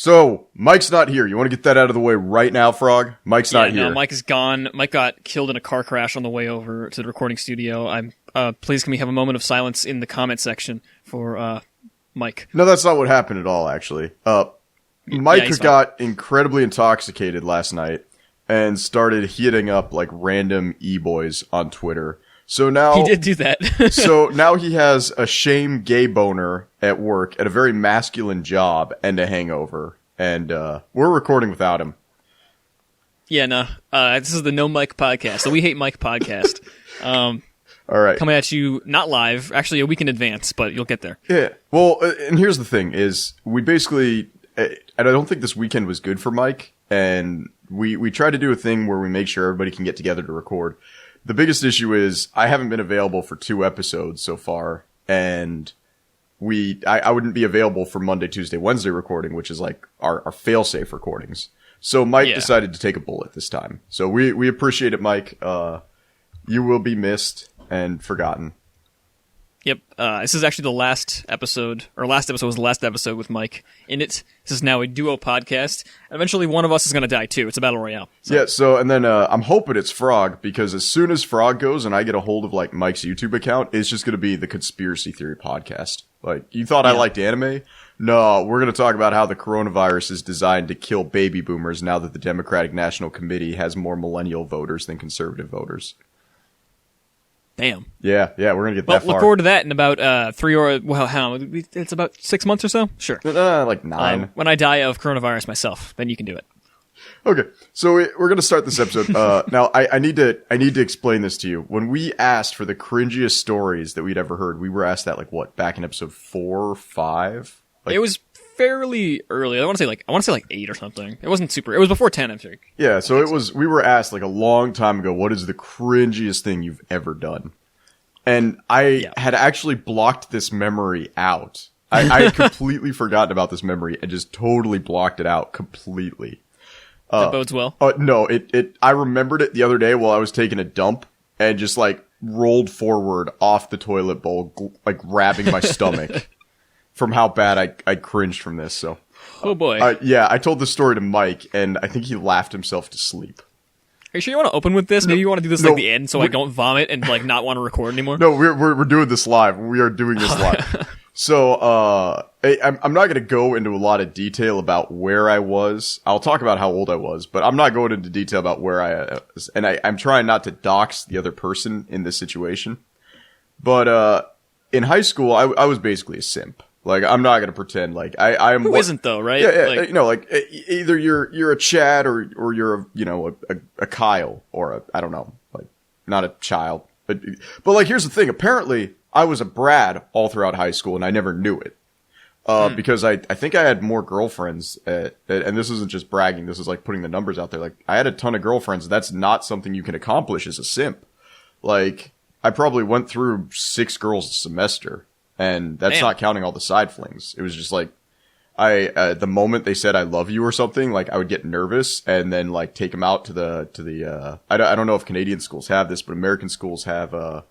So, Mike's not here. You want to get that out of the way right now, Frog? Mike's not here. No, Mike is gone. Mike got killed in a car crash on the way over to the recording studio. Please can we have a moment of silence in the comment section for Mike? No, that's not what happened at all, actually. Mike got incredibly intoxicated last night and started hitting up like random eBoys on Twitter. So now he did do that. So now he has a shame gay boner at work at a very masculine job and a hangover. And we're recording without him. Yeah, no. This is the No Mike podcast, the We Hate Mike podcast. All right. Coming at you, not live, actually a week in advance, but you'll get there. Yeah. Well, and here's the thing is we basically, and I don't think this weekend was good for Mike. And we try to do a thing where we make sure everybody can get together to record. The biggest issue is I haven't been available for 2 episodes so far, and I wouldn't be available for Monday, Tuesday, Wednesday recording, which is like our fail-safe recordings. So Mike decided to take a bullet this time. So we appreciate it, Mike. You will be missed and forgotten. Yep. This is actually the last episode was the last episode with Mike in it. This is now a duo podcast. Eventually one of us is going to die too. It's a battle royale. So. Yeah, so, and then I'm hoping it's Frog, because as soon as Frog goes and I get a hold of like Mike's YouTube account, it's just going to be the conspiracy theory podcast. Like, you thought I liked anime? No, we're going to talk about how the coronavirus is designed to kill baby boomers now that the Democratic National Committee has more millennial voters than conservative voters. Damn. Yeah, we're going to get that far. Look forward to that in about it's about 6 months or so? Sure. Like 9. When I die of coronavirus myself, then you can do it. Okay, so we're going to start this episode. Now, I need to explain this to you. When we asked for the cringiest stories that we'd ever heard, we were asked that, like, what, back in episode 4 or 5? Like, it was fairly early. I want to say like 8 or something. It wasn't super. It was before 10, I think. Yeah, so we were asked like a long time ago, what is the cringiest thing you've ever done? And I had actually blocked this memory out. I had completely forgotten about this memory and just totally blocked it out completely. That bodes well. No, I remembered it the other day while I was taking a dump and just like rolled forward off the toilet bowl, like grabbing my stomach. From how bad I cringed from this, so. Oh boy. I told this story to Mike, and I think he laughed himself to sleep. Are you sure you want to open with this? Maybe you want to do this like the end, so I don't vomit and like not want to record anymore. No, we're doing this live. We are doing this live. So, I'm not going to go into a lot of detail about where I was. I'll talk about how old I was, but I'm not going into detail about where I was. And I'm trying not to dox the other person in this situation. But in high school, I was basically a simp. Like, I'm not gonna pretend like I am. Who isn't though, right? Yeah, like, you know, like either you're a Chad or you're a Kyle or I don't know, like not a child, but like here's the thing. Apparently, I was a Brad all throughout high school, and I never knew it. Because I think I had more girlfriends and this isn't just bragging. This is like putting the numbers out there. Like I had a ton of girlfriends. That's not something you can accomplish as a simp. Like I probably went through 6 girls a semester. And that's not counting all the side flings. It was just like, the moment they said I love you or something, like I would get nervous and then like take them out to the I don't know if Canadian schools have this, but American schools have,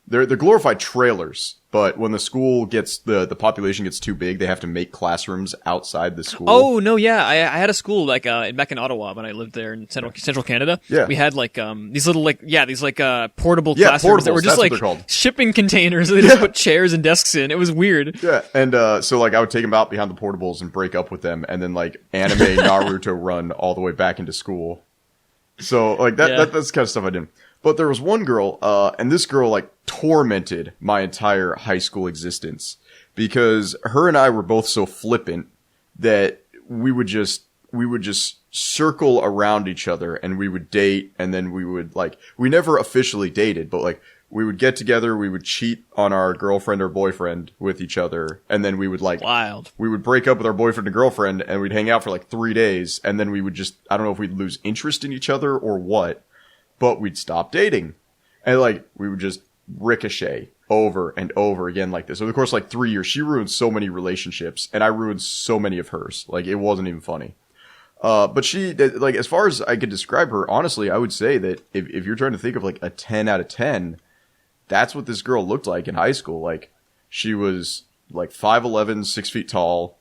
they're glorified trailers. But when the school gets, the population gets too big, they have to make classrooms outside the school. Oh, no, yeah. I had a school, like, back in Ottawa when I lived there in central Canada. Yeah. We had, like, these little, like, portable classrooms that were just, like, shipping containers that they just put chairs and desks in. It was weird. Yeah, and, so, like, I would take them out behind the portables and break up with them, and then, like, anime Naruto run all the way back into school. So, like, that's the kind of stuff I did. But there was one girl, and this girl, like, tormented my entire high school existence. Because her and I were both so flippant that we would just circle around each other, and we would date, and then we would, like, we never officially dated, but, like, we would get together, we would cheat on our girlfriend or boyfriend with each other, and then we would, like... Wild. We would break up with our boyfriend and girlfriend, and we'd hang out for, like, 3 days, and then we would just... I don't know if we'd lose interest in each other or what, but we'd stop dating. And, like, we would just ricochet over and over again like this. Over the course of, like, 3 years, she ruined so many relationships, and I ruined so many of hers. Like, it wasn't even funny. But she, like, as far as I could describe her, honestly, I would say that if you're trying to think of, like, a 10 out of 10, that's what this girl looked like in high school. Like, she was, like, 5'11", 6 feet tall,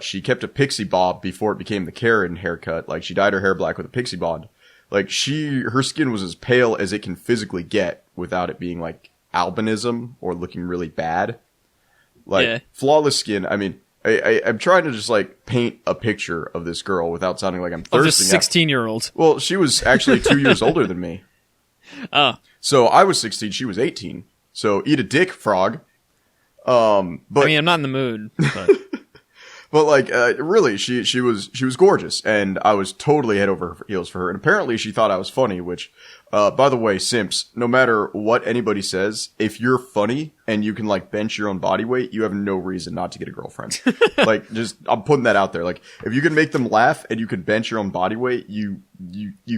She kept a pixie bob before it became the Karen haircut. Like, she dyed her hair black with a pixie bob. Like, her skin was as pale as it can physically get without it being, like, albinism or looking really bad. Like, flawless skin. I mean, I'm trying to just, like, paint a picture of this girl without sounding like I'm thirsting. Of this 16-year-old. Well, she was actually 2 years older than me. Oh. So I was 16, she was 18. So eat a dick, frog. But I mean, I'm not in the mood, but... But like, really, she was gorgeous, and I was totally head over heels for her. And apparently, she thought I was funny. Which, by the way, simps, no matter what anybody says, if you're funny and you can like bench your own body weight, you have no reason not to get a girlfriend. Like, I'm putting that out there. Like, if you can make them laugh and you can bench your own body weight, you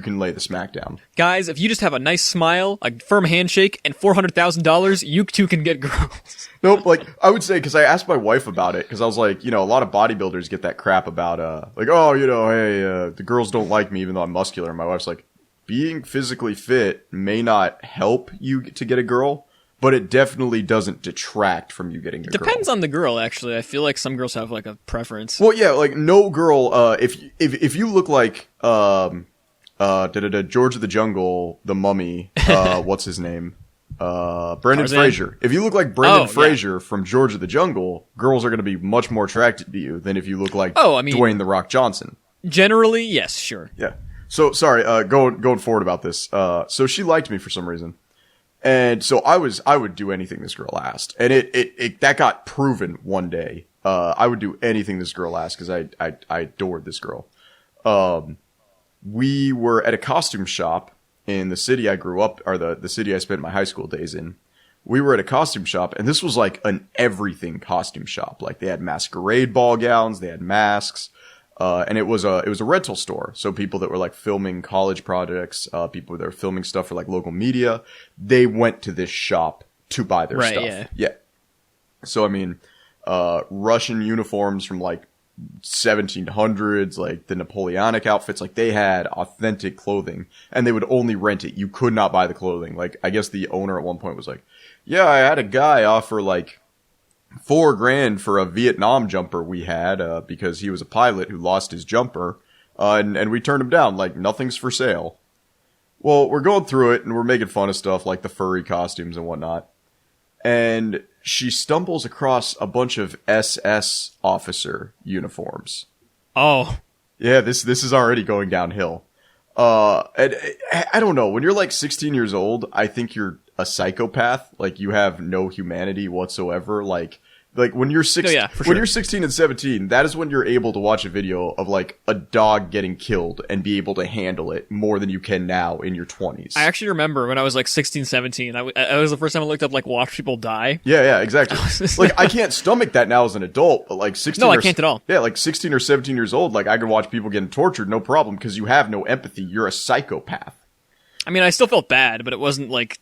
can lay the smack down. Guys, if you just have a nice smile, a firm handshake, and $400,000, you too can get girls. Nope, like, I would say, because I asked my wife about it, because I was like, you know, a lot of bodybuilders get that crap about, like, oh, you know, hey, the girls don't like me even though I'm muscular. And my wife's like, being physically fit may not help you to get a girl, but it definitely doesn't detract from you getting a girl. Depends on the girl, actually. I feel like some girls have, like, a preference. Well, yeah, like, no girl, if you look like, George of the Jungle, the Mummy, what's his name? Brendan Fraser. If you look like Brendan Fraser from George of the Jungle, girls are going to be much more attracted to you than if you look like Dwayne The Rock Johnson. Generally, yes, sure. Yeah. So, sorry, going forward about this. So she liked me for some reason. And so I would do anything this girl asked. And that got proven one day. I would do anything this girl asked because I adored this girl. We were at a costume shop in the city I grew up, or the city I spent my high school days in. We were at a costume shop, and this was like an everything costume shop. Like, they had masquerade ball gowns, they had masks, and it was a rental store. So people that were like filming college projects, people that were filming stuff for like local media, they went to this shop to buy their stuff. Yeah. So, I mean, Russian uniforms from like 1700s, like the Napoleonic outfits, like they had authentic clothing, and they would only rent it. You could not buy the clothing. Like, I guess the owner at one point was like, yeah, I had a guy offer like $4,000 for a Vietnam jumper we had, because he was a pilot who lost his jumper, and we turned him down. Like, nothing's for sale. Well, we're going through it and we're making fun of stuff like the furry costumes and whatnot. And she stumbles across a bunch of SS officer uniforms. Oh. Yeah, this is already going downhill. And I don't know. When you're like 16 years old, I think you're a psychopath. Like, you have no humanity whatsoever. Like when you're you're 16 and 17, that is when you're able to watch a video of like a dog getting killed and be able to handle it more than you can now in your 20s. I actually remember when I was like 16, 17, I was the first time I looked up like watch people die. Yeah, exactly. Like, I can't stomach that now as an adult, but like 16 No, I can't at all. Yeah, like 16 or 17 years old, like I can watch people getting tortured, no problem, because you have no empathy. You're a psychopath. I mean, I still felt bad, but it wasn't like,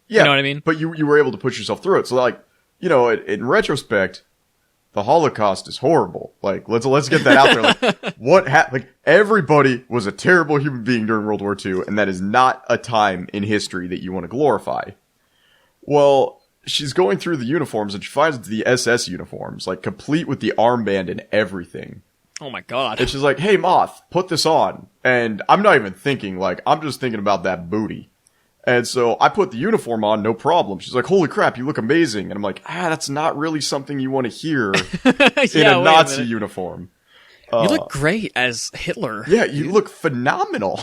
yeah, you know what I mean? But you were able to push yourself through it. So like, you know, in retrospect, the Holocaust is horrible. Like, let's get that out there. Like, like, everybody was a terrible human being during World War II, and that is not a time in history that you want to glorify. Well, she's going through the uniforms, and she finds the SS uniforms, like, complete with the armband and everything. Oh my god. And she's like, hey, Moth, put this on. And I'm not even thinking, like, I'm just thinking about that booty. And so I put the uniform on, no problem. She's like, holy crap, you look amazing. And I'm like, that's not really something you want to hear in a Nazi uniform. You look great as Hitler. Yeah, you look phenomenal.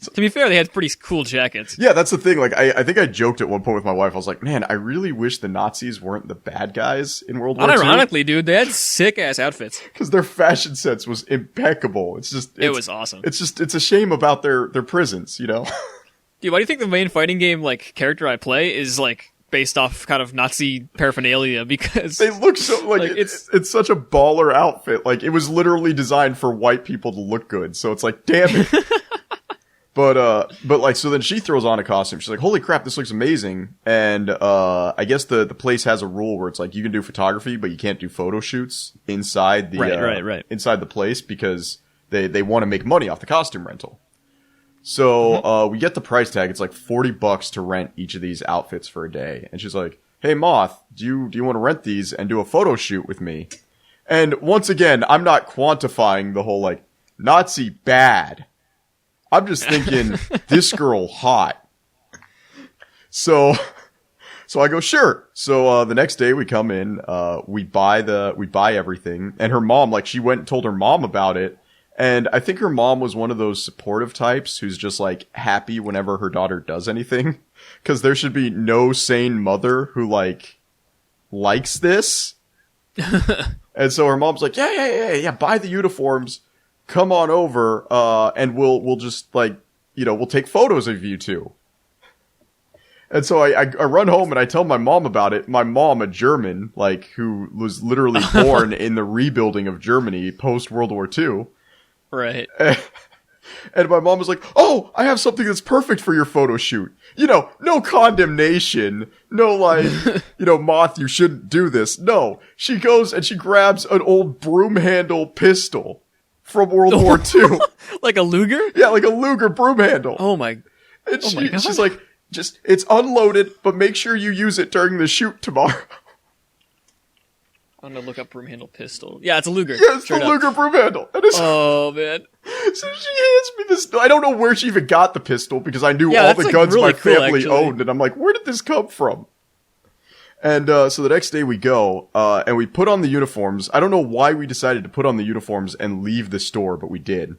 To be fair, they had pretty cool jackets. Yeah, that's the thing. Like, I think I joked at one point with my wife. I was like, man, I really wish the Nazis weren't the bad guys in World War II. Unironically, dude, they had sick-ass outfits. Because their fashion sense was impeccable. It was awesome. It's a shame about their prisons, you know? Dude, why do you think the main fighting game, like, character I play is, like, based off kind of Nazi paraphernalia? Because they look so, like it's such a baller outfit. Like, it was literally designed for white people to look good. So it's like, damn it. But like, so then she throws on a costume. She's like, holy crap, this looks amazing. And, I guess the place has a rule where it's like, you can do photography, but you can't do photo shoots inside the, right. inside the place because they want to make money off the costume rental. So, we get the price tag. It's like $40 to rent each of these outfits for a day. And she's like, hey, Moth, do you want to rent these and do a photo shoot with me? And once again, I'm not quantifying the whole, like, Nazi bad. I'm just thinking, this girl hot. So I go, sure. So, the next day we come in, we buy everything. And her mom, like, she went and told her mom about it. And I think her mom was one of those supportive types who's just, like, happy whenever her daughter does anything. Because there should be no sane mother who, like, likes this. And so her mom's like, yeah, buy the uniforms, come on over, and we'll just, like, we'll take photos of you two. And so I run home and I tell my mom about it. My mom, a German, like, who was literally born in the rebuilding of Germany post World War II. Right. And my mom was like, oh, I have something that's perfect for your photo shoot. No condemnation. No, like, Moth, you shouldn't do this. No. She goes and she grabs an old broom handle pistol from World War II. Like a Luger? Yeah, like a Luger broom handle. Oh my And my God. she's like, it's unloaded, but make sure you use it during the shoot tomorrow. I'm gonna look up broom handle pistol. Yeah, it's a Luger. Yeah, it's the Luger broom handle. And oh, man. So she hands me this. I don't know where she even got the pistol because I knew all that's, the like, guns really my cool, family actually. owned. And I'm like, where did this come from? And so the next day we go and we put on the uniforms. I don't know why we decided to put on the uniforms and leave the store, but we did.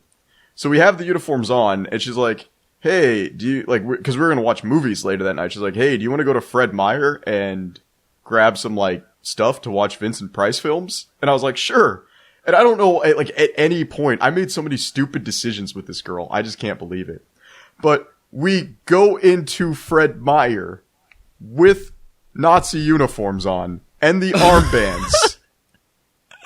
So we have the uniforms on and she's like, hey, do you, like, because we were going to watch movies later that night. She's like, hey, do you want to go to Fred Meyer and grab some, like, stuff to watch Vincent Price films? And I was like, sure. And I don't know, like, at any point, I made so many stupid decisions with this girl. I just can't believe it. But we go into Fred Meyer with Nazi uniforms on and the armbands.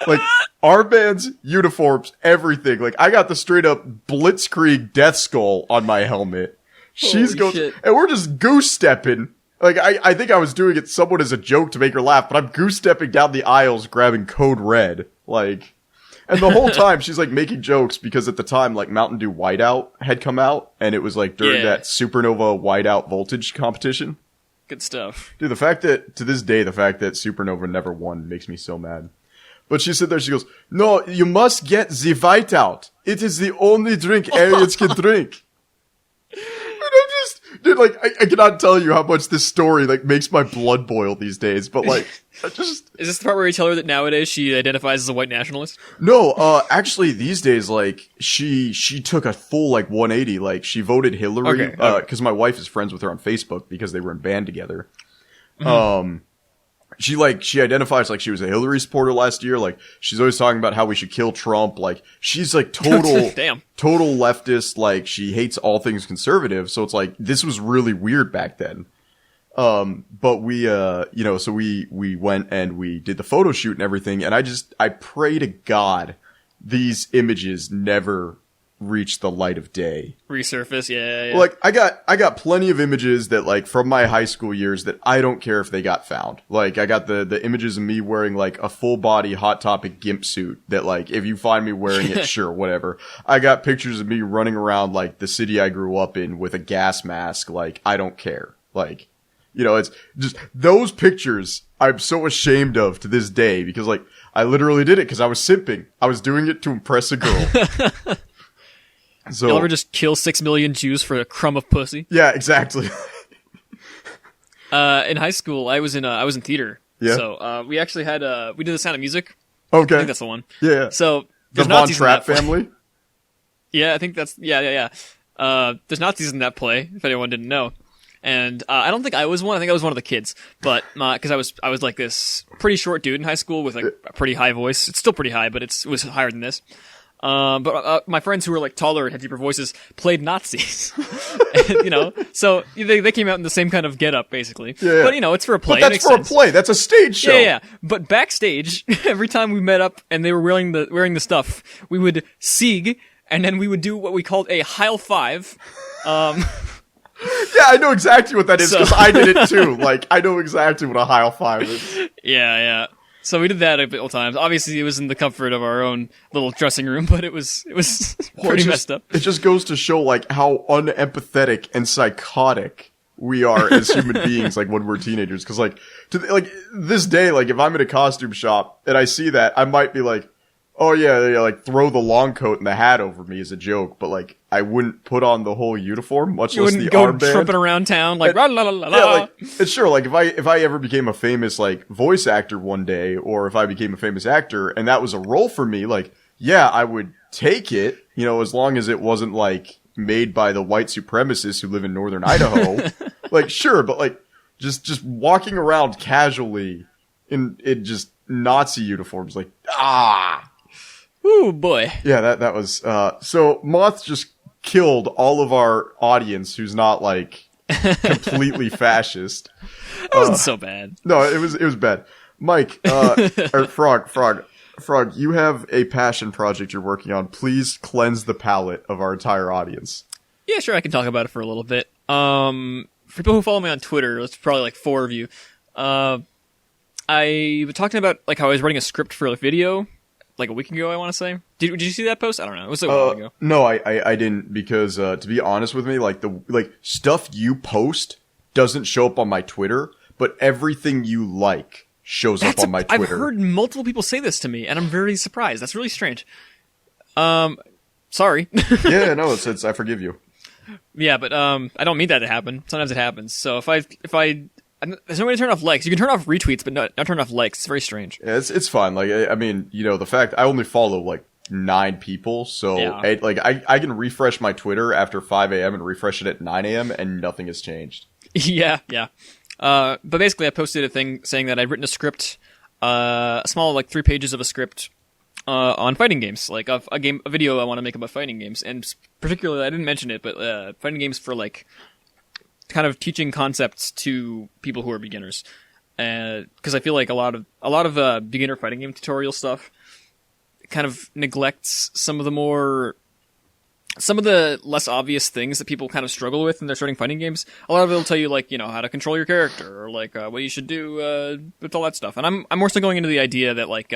Like, armbands, uniforms, everything. Like, I got the straight up Blitzkrieg Death Skull on my helmet. She's going, and we're just goose stepping. Like, I think I was doing it somewhat as a joke to make her laugh, but I'm goose stepping down the aisles grabbing Code Red. Like, and the whole time she's like making jokes because at the time, like, Mountain Dew Whiteout had come out and it was like during that Supernova Whiteout voltage competition. Good stuff. Dude, to this day, the fact that Supernova never won makes me so mad. But she said there, she goes, no, you must get the Whiteout. It is the only drink aliens can drink. And I'm just, dude, like, I cannot tell you how much this story, like, makes my blood boil these days, but, like, I just... Is this the part where you tell her that nowadays she identifies as a white nationalist? No, actually, these days, like, she took a full, like, 180, like, she voted Hillary, because my wife is friends with her on Facebook because they were in band together. Mm-hmm. She identifies like she was a Hillary supporter last year. Like, she's always talking about how we should kill Trump. Like, she's like total leftist. Like, she hates all things conservative. So it's like, this was really weird back then. But we, so we went and we did the photo shoot and everything. And I pray to God these images never reach the light of day. Resurface, yeah. Like, I got plenty of images that, like, from my high school years that I don't care if they got found. Like, I got the images of me wearing, like, a full body Hot Topic gimp suit that, like, if you find me wearing it, sure, whatever. I got pictures of me running around, like, the city I grew up in with a gas mask. Like, I don't care. Like, it's just, those pictures I'm so ashamed of to this day because, like, I literally did it because I was simping. I was doing it to impress a girl. So, you'll ever just kill 6 million Jews for a crumb of pussy? Yeah, exactly. In high school, I was in theater. Yeah. So we actually had we did The Sound of Music. Okay. I think that's the one. Yeah. So the Von Trapp family. Yeah, I think that's yeah. There's Nazis in that play. If anyone didn't know. And I don't think I was one. I think I was one of the kids. But because I was like this pretty short dude in high school with like a pretty high voice. It's still pretty high, but it was higher than this. But my friends who were like taller and had deeper voices played Nazis, so they came out in the same kind of getup basically. Yeah. But it's for a play. But that's for a play. That's a stage show. Yeah. But backstage, every time we met up and they were wearing the stuff, we would sieg, and then we would do what we called a Heil Five. Yeah, I know exactly what that is because I did it too. Like, I know exactly what a Heil Five is. Yeah. So we did that a couple times. Obviously, it was in the comfort of our own little dressing room, but it was pretty messed up. It just goes to show, like, how unempathetic and psychotic, we are as human beings, like when we're teenagers. Cause like, like this day, like if I'm in a costume shop and I see that, I might be like, oh yeah, like throw the long coat and the hat over me as a joke, but like I wouldn't put on the whole uniform, much You less wouldn't the go armband. tripping around town like la la la la. Yeah, like it's sure. Like if I ever became a famous like voice actor one day, or if I became a famous actor and that was a role for me, like yeah, I would take it. You know, as long as it wasn't like made by the white supremacists who live in northern Idaho. Like sure, but like just walking around casually in just Nazi uniforms, like Ooh boy. Yeah, that was so Moths just killed all of our audience who's not like completely fascist. That wasn't so bad. No, it was bad. Mike, or Frog, you have a passion project you're working on. Please cleanse the palate of our entire audience. Yeah, sure, I can talk about it for a little bit. For people who follow me on Twitter, it's probably like 4 of you. I was talking about like how I was writing a script for a video like a week ago, I want to say. Did you see that post? I don't know. It was like a while ago. No, I didn't, because to be honest with me, like the stuff you post doesn't show up on my Twitter, but everything you like shows up on my Twitter. I've heard multiple people say this to me, and I'm very surprised. That's really strange. Sorry. Yeah, no, it's I forgive you. Yeah, but I don't mean that to happen. Sometimes it happens. So if I there's no way to turn off likes. You can turn off retweets, but not turn off likes. It's very strange. Yeah, it's fine. Like I mean, you know, the fact I only follow like 9 people, so yeah. I can refresh my Twitter after 5 a.m. and refresh it at 9 a.m. and nothing has changed. Yeah. But basically, I posted a thing saying that I'd written a script, a small like 3 pages of a script on fighting games, like a video I want to make about fighting games, and particularly I didn't mention it, but fighting games for like kind of teaching concepts to people who are beginners, because I feel like a lot of beginner fighting game tutorial stuff kind of neglects some of the less obvious things that people kind of struggle with when they're starting fighting games. A lot of it will tell you like, you know, how to control your character, or like what you should do with all that stuff. And I'm more so going into the idea that like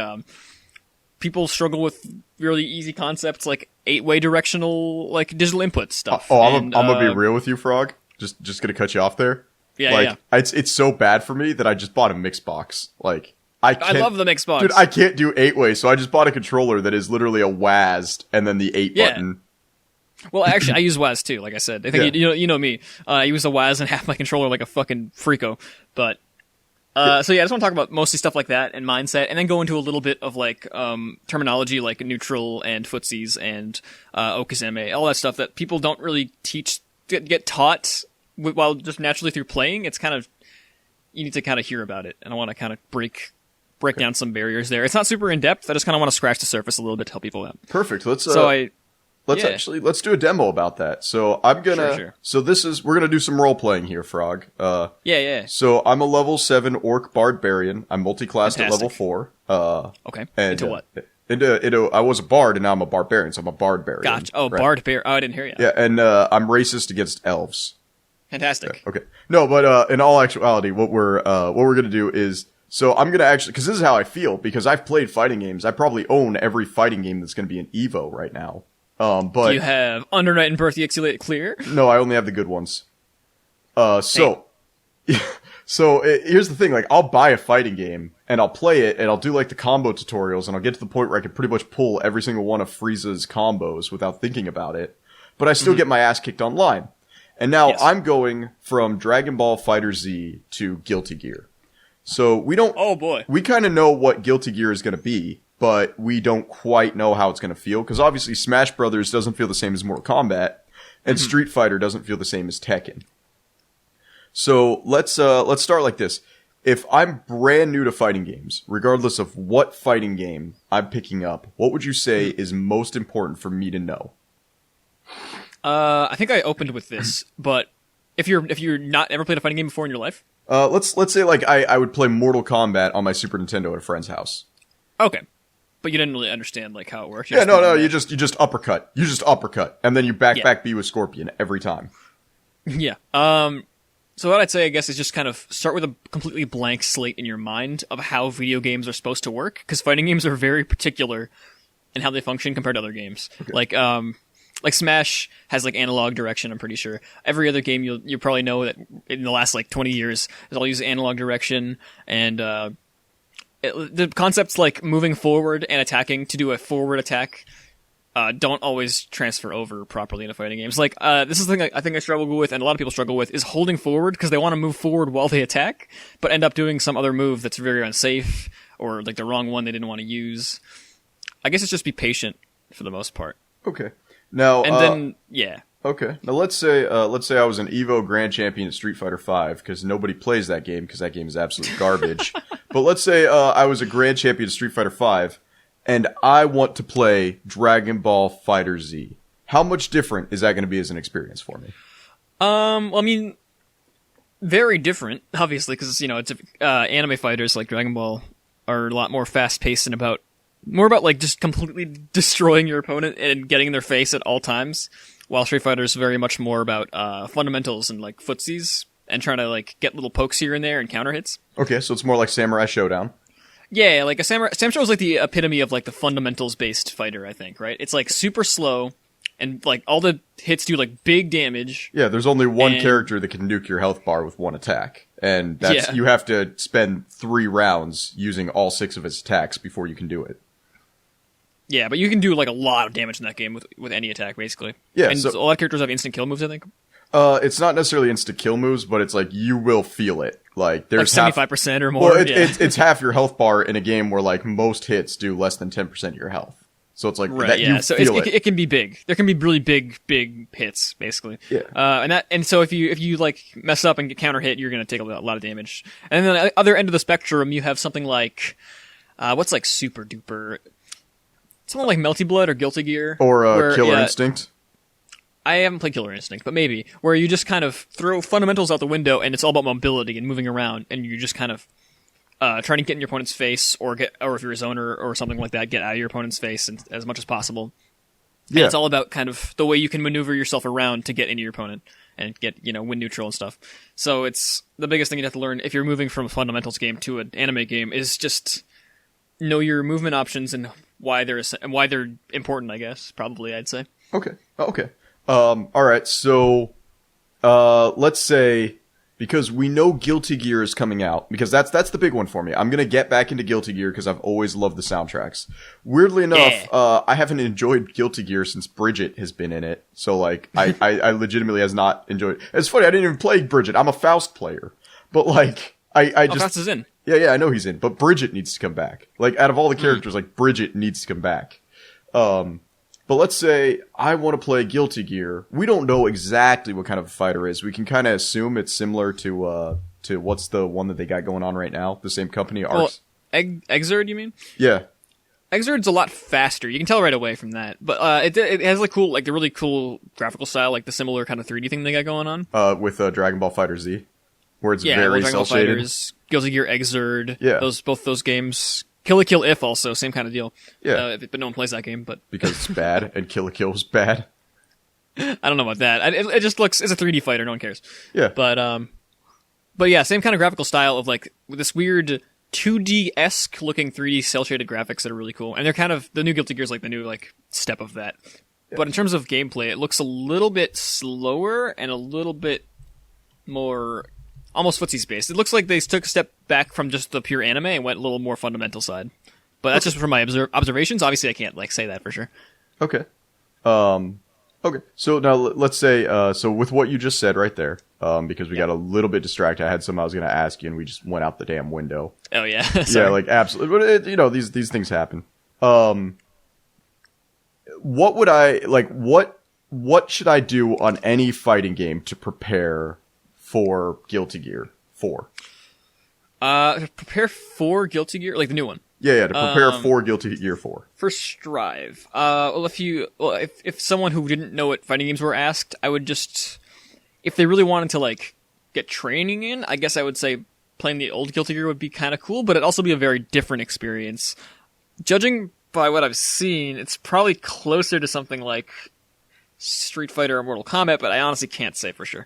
people struggle with really easy concepts like 8-way directional like digital input stuff. I'm gonna be real with you, Frog. Just gonna cut you off there. Yeah, like, yeah. It's so bad for me that I just bought a mix box. Like I love the mix box. Dude, I can't do 8-way, so I just bought a controller that is literally a WASD and then the 8 button. Well, actually, I use WAS too. Like I said, I think you know me. I use a WAS and have my controller like a fucking freako. But so yeah, I just want to talk about mostly stuff like that and mindset, and then go into a little bit of like terminology like neutral and footsies and okazeme, all that stuff that people don't really get taught while just naturally through playing. It's kind of, you need to kind of hear about it, and I want to kind of break down some barriers there. It's not super in depth. I just kind of want to scratch the surface a little bit to help people out. Perfect. Let's do a demo about that. So I'm gonna. Sure. So we're gonna do some role playing here, Frog. Yeah. So I'm a level 7 orc barbarian. I'm multi-classed at level 4. Okay. And, into what? I was a bard and now I'm a barbarian, so I'm a barbarian. Gotcha. Oh, right? barbarian. Oh, I didn't hear you. Yeah, and I'm racist against elves. Fantastic. Okay. No, but in all actuality, what we're gonna do is, so I'm gonna actually, because this is how I feel, because I've played fighting games. I probably own every fighting game that's gonna be in Evo right now. But do you have Under Night and Birth the Exiliate clear? No, I only have the good ones. So here's the thing, like, I'll buy a fighting game, and I'll play it, and I'll do, like, the combo tutorials, and I'll get to the point where I can pretty much pull every single one of Frieza's combos without thinking about it, but I still get my ass kicked online. And now I'm going from Dragon Ball FighterZ to Guilty Gear. So we don't... Oh, boy. We kind of know what Guilty Gear is going to be, but we don't quite know how it's going to feel, because obviously Smash Brothers doesn't feel the same as Mortal Kombat, and Street Fighter doesn't feel the same as Tekken. So let's start like this. If I'm brand new to fighting games, regardless of what fighting game I'm picking up, what would you say is most important for me to know? I think I opened with this, but if you're not ever played a fighting game before in your life, let's say like I would play Mortal Kombat on my Super Nintendo at a friend's house. Okay, but you didn't really understand like how it works. You just uppercut. You just uppercut, and then you back B with Scorpion every time. Yeah. So what I'd say, I guess, is just kind of start with a completely blank slate in your mind of how video games are supposed to work, because fighting games are very particular in how they function compared to other games. Okay. Like Smash has like analog direction. I'm pretty sure every other game you probably know that in the last like 20 years has all used analog direction, and the concepts like moving forward and attacking to do a forward attack don't always transfer over properly into fighting games. Like, this is the thing I think I struggle with, and a lot of people struggle with, is holding forward because they want to move forward while they attack, but end up doing some other move that's very unsafe, or like the wrong one they didn't want to use. I guess it's just be patient for the most part. Okay. Now, and then, yeah. Okay. Now let's say I was an Evo Grand Champion at Street Fighter V, because nobody plays that game because that game is absolute garbage. But let's say I was a Grand Champion at Street Fighter V, and I want to play Dragon Ball Fighter Z. How much different is that going to be as an experience for me? Well, I mean, very different, obviously, because it's anime fighters like Dragon Ball are a lot more fast paced and more about like just completely destroying your opponent and getting in their face at all times. While Street Fighter is very much more about fundamentals and like footsies and trying to like get little pokes here and there and counter hits. Okay, so it's more like Samurai Showdown. Yeah, like a Samurai Showdown is like the epitome of like the fundamentals based fighter, I think, right? It's like super slow and like all the hits do like big damage. Yeah, there's only one character that can nuke your health bar with one attack. And that's you have to spend 3 rounds using all 6 of his attacks before you can do it. Yeah, but you can do like a lot of damage in that game with any attack, basically. Yeah, and a lot of characters have instant kill moves, I think. It's not necessarily instant kill moves, but it's like you will feel it. Like there's like 75% or more. Well, it's half your health bar in a game where like most hits do less than 10% of your health. So it's like so it can be big. There can be really big hits, basically. Yeah. And so if you like mess up and get counter hit, you're gonna take a lot of damage. And then on the other end of the spectrum, you have something like what's like super duper. Something like Melty Blood or Guilty Gear. Or Killer Instinct. I haven't played Killer Instinct, but maybe. Where you just kind of throw fundamentals out the window and it's all about mobility and moving around, and you're just kind of trying to get in your opponent's face, or if you're a zoner or something like that, get out of your opponent's face as much as possible. Yeah. And it's all about kind of the way you can maneuver yourself around to get into your opponent and get, win neutral and stuff. So it's the biggest thing you have to learn if you're moving from a fundamentals game to an anime game is just know your movement options and why they're important, I guess. Probably, I'd say. Okay. All right. So, let's say, because we know Guilty Gear is coming out, because that's the big one for me. I'm gonna get back into Guilty Gear because I've always loved the soundtracks. Weirdly enough, I haven't enjoyed Guilty Gear since Bridget has been in it. So, like, I legitimately has not enjoyed. It's funny. I didn't even play Bridget. I'm a Faust player, but like, I just Faust is in. Yeah, I know he's in, but Bridget needs to come back. Like, out of all the characters, like, Bridget needs to come back. But let's say I want to play Guilty Gear. We don't know exactly what kind of a fighter it is. We can kind of assume it's similar to what's the one that they got going on right now? The same company, Arcs. Exerd, you mean? Yeah. Exerd's a lot faster. You can tell right away from that. But it has like the really cool graphical style, like the similar kind of 3D thing they got going on. With Dragon Ball Fighter Z. Where it's very cel-shaded. Guilty Gear Exerd. Yeah. Both those games. Kill la Kill If also, same kind of deal. Yeah. But no one plays that game, but. Because it's bad, and Kill la Kill is bad. I don't know about that. It just looks, it's a 3D fighter, no one cares. Yeah. But yeah, same kind of graphical style of like, this weird 2D-esque looking 3D cel-shaded graphics that are really cool. And they're kind of, the new Guilty Gear is like the new like step of that. Yeah. But in terms of gameplay, it looks a little bit slower and a little bit more almost footsies based. It looks like they took a step back from just the pure anime and went a little more fundamental side. But that's just from my observations. Obviously, I can't like say that for sure. Okay. Okay. So now let's say, so with what you just said right there, because we got a little bit distracted. I had something I was going to ask you, and we just went out the damn window. Oh yeah. Yeah, like absolutely. But these things happen. What would I like? What should I do on any fighting game to prepare for Guilty Gear 4? Prepare for Guilty Gear, like the new one. Yeah, to prepare for Guilty Gear 4. For Strive. If someone who didn't know what fighting games were asked, I would just, if they really wanted to like get training in, I guess I would say playing the old Guilty Gear would be kind of cool, but it'd also be a very different experience. Judging by what I've seen, it's probably closer to something like Street Fighter or Mortal Kombat, but I honestly can't say for sure.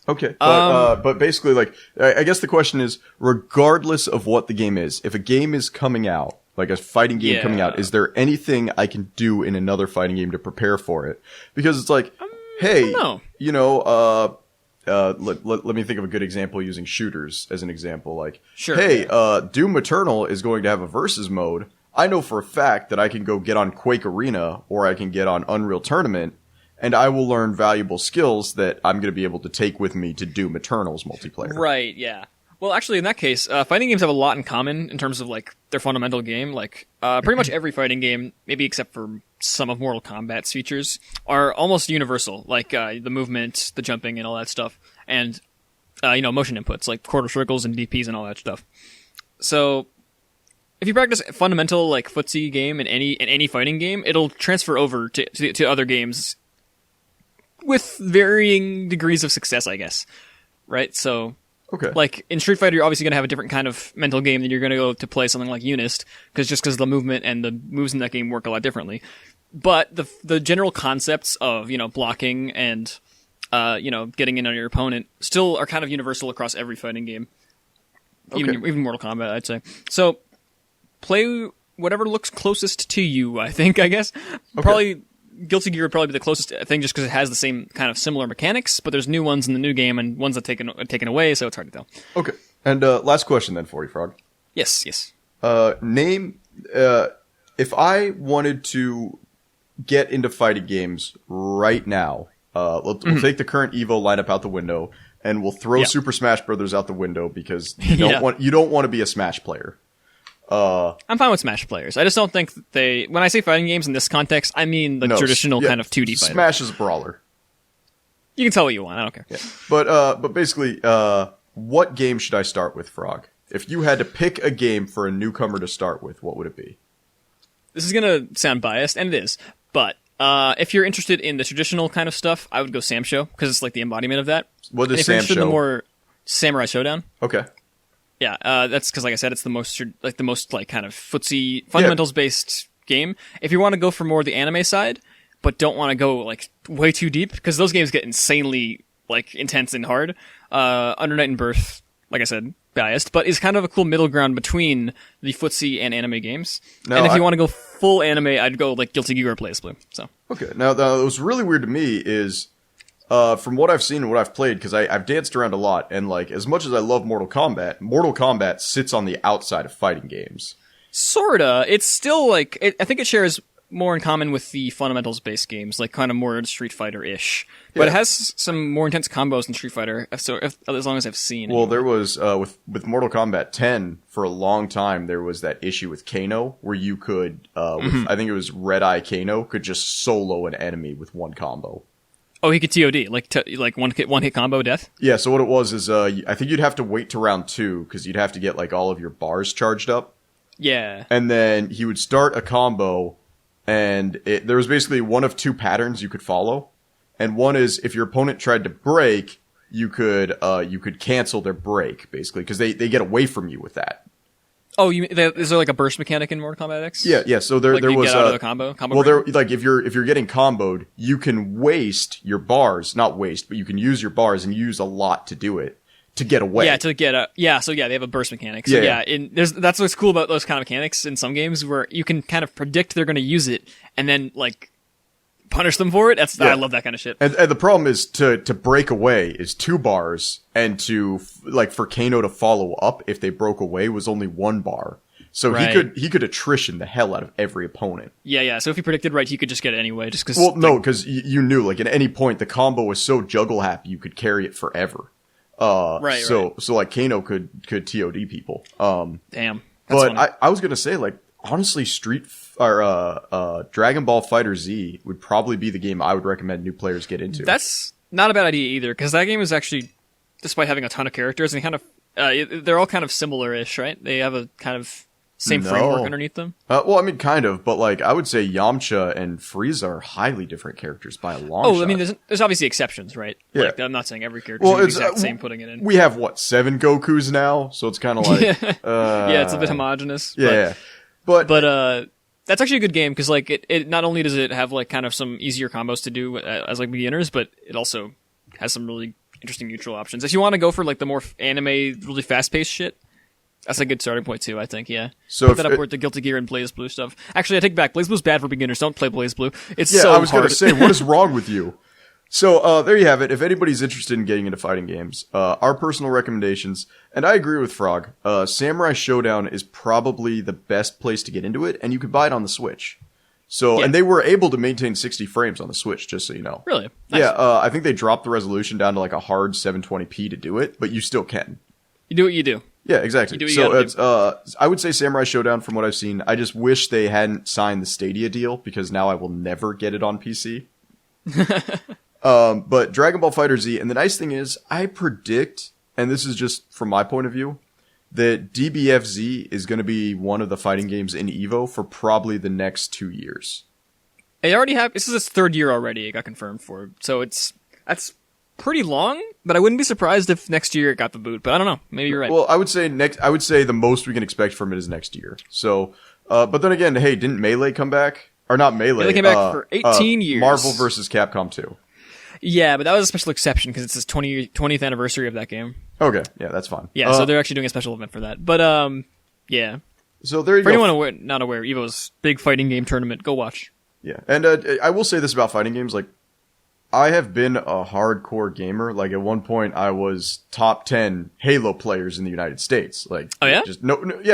Okay, but basically, like, I guess the question is, regardless of what the game is, if a game is coming out, like a fighting game coming out, Yeah. is there anything I can do in another fighting game to prepare for it? Because it's like, hey, know. you know, let me think of a good example using shooters as an example. Like, Sure. hey, Doom Eternal is going to have a versus mode. I know for a fact that I can go get on Quake Arena or I can get on Unreal Tournament, and I will learn valuable skills that I'm going to be able to take with me to Doom Eternal's multiplayer. Right, yeah. Well, actually, in that case, fighting games have a lot in common in terms of, like, their fundamental game. Like, pretty much every fighting game, maybe except for some of Mortal Kombat's features, are almost universal. Like, the movement, the jumping, and all that stuff. And, motion inputs, like quarter circles and DPs and all that stuff. So, if you practice a fundamental, like, footsie game in any fighting game, it'll transfer over to other games with varying degrees of success, I guess. Right? So... Okay. Like, in Street Fighter, you're obviously going to have a different kind of mental game than you're going to go to play something like Unist, because the movement and the moves in that game work a lot differently. But the general concepts of, blocking and, getting in on your opponent still are kind of universal across every fighting game. Even Mortal Kombat, I'd say. So, play whatever looks closest to you, I think, I guess. Okay. Probably... Guilty Gear would probably be the closest thing just because it has the same kind of similar mechanics, but there's new ones in the new game and ones that taken away, so it's hard to tell. Okay. And last question then for you, Frog. Yes. Name, if I wanted to get into fighting games right now, we'll take the current Evo lineup out the window, and we'll throw Super Smash Brothers out the window because you don't want to be a Smash player. I'm fine with Smash players. I just don't think when I say fighting games in this context, I mean the traditional kind of 2D fighter. Smash is a brawler. You can tell what you want. I don't care. Yeah. But basically, what game should I start with, Frog? If you had to pick a game for a newcomer to start with, what would it be? This is gonna sound biased, and it is. But if you're interested in the traditional kind of stuff, I would go Sam Show because it's like the embodiment of that. What is if you're Sam interested Show? in the more Samurai Showdown. Okay. Yeah, that's because, like I said, it's the most kind of footsie fundamentals based game. If you want to go for more the anime side, but don't want to go like way too deep, because those games get insanely like intense and hard. Under Night and Birth, like I said, biased, but is kind of a cool middle ground between the footsie and anime games. And if you want to go full anime, I'd go like Guilty Gear or Blaze Blue. So okay, now what's really weird to me is. From what I've seen and what I've played, because I've danced around a lot, and like as much as I love Mortal Kombat sits on the outside of fighting games. Sorta. It's still like I think it shares more in common with the fundamentals-based games, like kind of more Street Fighter-ish. But it has some more intense combos than Street Fighter. As long as I've seen. Well, there was with Mortal Kombat 10 for a long time. There was that issue with Kano where you could, I think it was Red Eye Kano, could just solo an enemy with one combo. Oh, he could TOD, like one hit combo death? Yeah, so what it was is, I think you'd have to wait to round 2, because you'd have to get, like, all of your bars charged up. Yeah. And then he would start a combo, and there was basically one of two patterns you could follow. And one is, if your opponent tried to break, you could cancel their break, basically, because they get away from you with that. Oh, is there like a burst mechanic in Mortal Kombat X? Yeah. So there was get out of the combo well, break? there like if you're getting comboed, you can waste your bars, not waste, but you can use your bars and use a lot to do it to get away. Yeah, to get So they have a burst mechanic. So that's what's cool about those kind of mechanics in some games where you can kind of predict they're going to use it and then like punish them for it. I love that kind of shit. And the problem is to break away is 2 bars, and for Kano to follow up if they broke away was only 1 bar. So he could attrition the hell out of every opponent. Yeah. So if he predicted right, he could just get it anyway. Just because. Well, no, because you knew like at any point the combo was so juggle happy you could carry it forever. So like Kano could TOD people. Damn. But I was gonna say like honestly, Dragon Ball Fighter Z would probably be the game I would recommend new players get into. That's not a bad idea either, because that game is actually, despite having a ton of characters and kind of, they're all kind of similar-ish, right? They have a kind of same framework underneath them. Well, I mean, kind of, but like I would say Yamcha and Frieza are highly different characters by a long shot. I mean, there's obviously exceptions, right? Yeah. Like, I'm not saying every character is the exact same putting it in. We have 7 Gokus now, so it's kind of like yeah, it's a bit homogenous. Yeah. But that's actually a good game because like it not only does it have like kind of some easier combos to do as like beginners, but it also has some really interesting neutral options. If you want to go for like the more anime, really fast paced shit, That's a good starting point too, I think. Yeah. So put that up with the Guilty Gear and Blaze Blue stuff. Actually, I take back. Blaze Blue's bad for beginners. Don't play Blaze Blue. It's so hard. I was going to say, what is wrong with you? So there you have it. If anybody's interested in getting into fighting games, our personal recommendations, and I agree with Frog, Samurai Showdown is probably the best place to get into it, and you can buy it on the Switch. So, and they were able to maintain 60 frames on the Switch, just so you know. Really? Nice. Yeah, I think they dropped the resolution down to like a hard 720p to do it, but you still can. You do what you do. Yeah, exactly. So it's, I would say Samurai Showdown from what I've seen. I just wish they hadn't signed the Stadia deal, because now I will never get it on PC. But Dragon Ball FighterZ, and the nice thing is, I predict, and this is just from my point of view, that DBFZ is going to be one of the fighting games in EVO for probably the next 2 years. It already this is its third year already, it got confirmed for. So that's pretty long, but I wouldn't be surprised if next year it got the boot, but I don't know. Maybe you're right. Well, I would say the most we can expect from it is next year. So, but then again, hey, didn't Melee come back? Or not Melee. Melee came back for 18 years. Marvel vs. Capcom 2. Yeah, but that was a special exception because it's his 20th anniversary of that game. Okay, yeah, that's fine. Yeah, so they're actually doing a special event for that. But, yeah. So there you go. For anyone not aware, EVO's big fighting game tournament, go watch. Yeah, and I will say this about fighting games, like, I have been a hardcore gamer. Like, at one point, I was top 10 Halo players in the United States. Like, oh, yeah?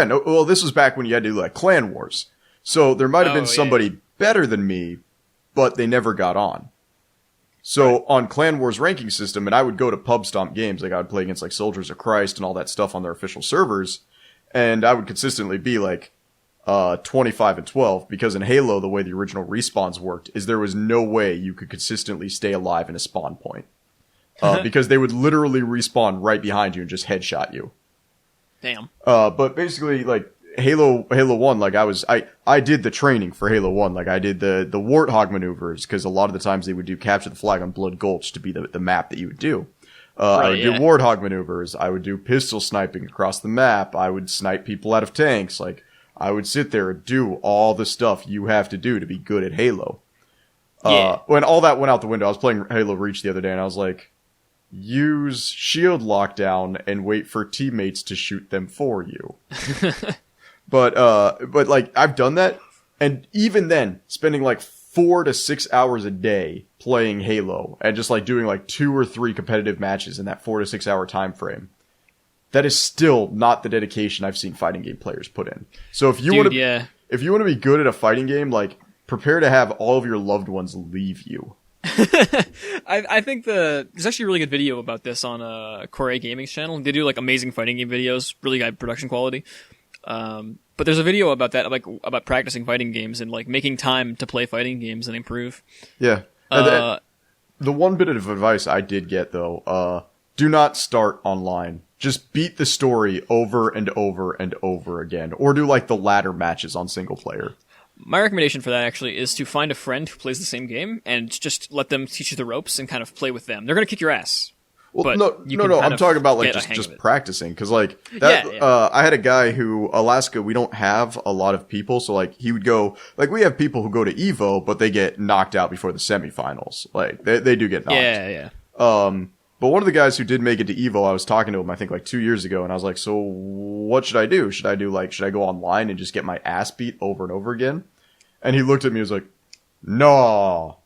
Well, this was back when you had to do, like, clan wars. So there might have been somebody better than me, but they never got on. So on Clan Wars ranking system, and I would go to pub stomp games, like I would play against like Soldiers of Christ and all that stuff on their official servers, and I would consistently be like 25-12, because in Halo, the way the original respawns worked is there was no way you could consistently stay alive in a spawn point. Because they would literally respawn right behind you and just headshot you. Damn. But basically, like, Halo 1, like I did the training for Halo 1, like I did the Warthog maneuvers, because a lot of the times they would do capture the flag on Blood Gulch to be the map that you would do. I would do Warthog maneuvers, I would do pistol sniping across the map, I would snipe people out of tanks, like I would sit there and do all the stuff you have to do to be good at Halo. When all that went out the window, I was playing Halo Reach the other day and I was like, use shield lockdown and wait for teammates to shoot them for you. But like, I've done that, and even then, spending like 4 to 6 hours a day playing Halo, and just like doing like 2 or 3 competitive matches in that 4 to 6 hour time frame, that is still not the dedication I've seen fighting game players put in. So if you want to be good at a fighting game, like, prepare to have all of your loved ones leave you. I think there's actually a really good video about this on Corey Gaming's channel. They do like amazing fighting game videos, really high production quality. But there's a video about that, like about practicing fighting games and like making time to play fighting games and improve. Yeah. The one bit of advice I did get though, do not start online. Just beat the story over and over and over again, or do like the ladder matches on single player. My recommendation for that actually is to find a friend who plays the same game and just let them teach you the ropes and kind of play with them. They're going to kick your ass. Well, no, I'm talking about like just practicing, because like that. I had a guy who Alaska. We don't have a lot of people, so like he would go. Like we have people who go to Evo, but they get knocked out before the semifinals. Like they do get knocked. Yeah. But one of the guys who did make it to Evo, I was talking to him, I think like 2 years ago, and I was like, so what should I do? Should I go online and just get my ass beat over and over again? And he looked at me and was like, no,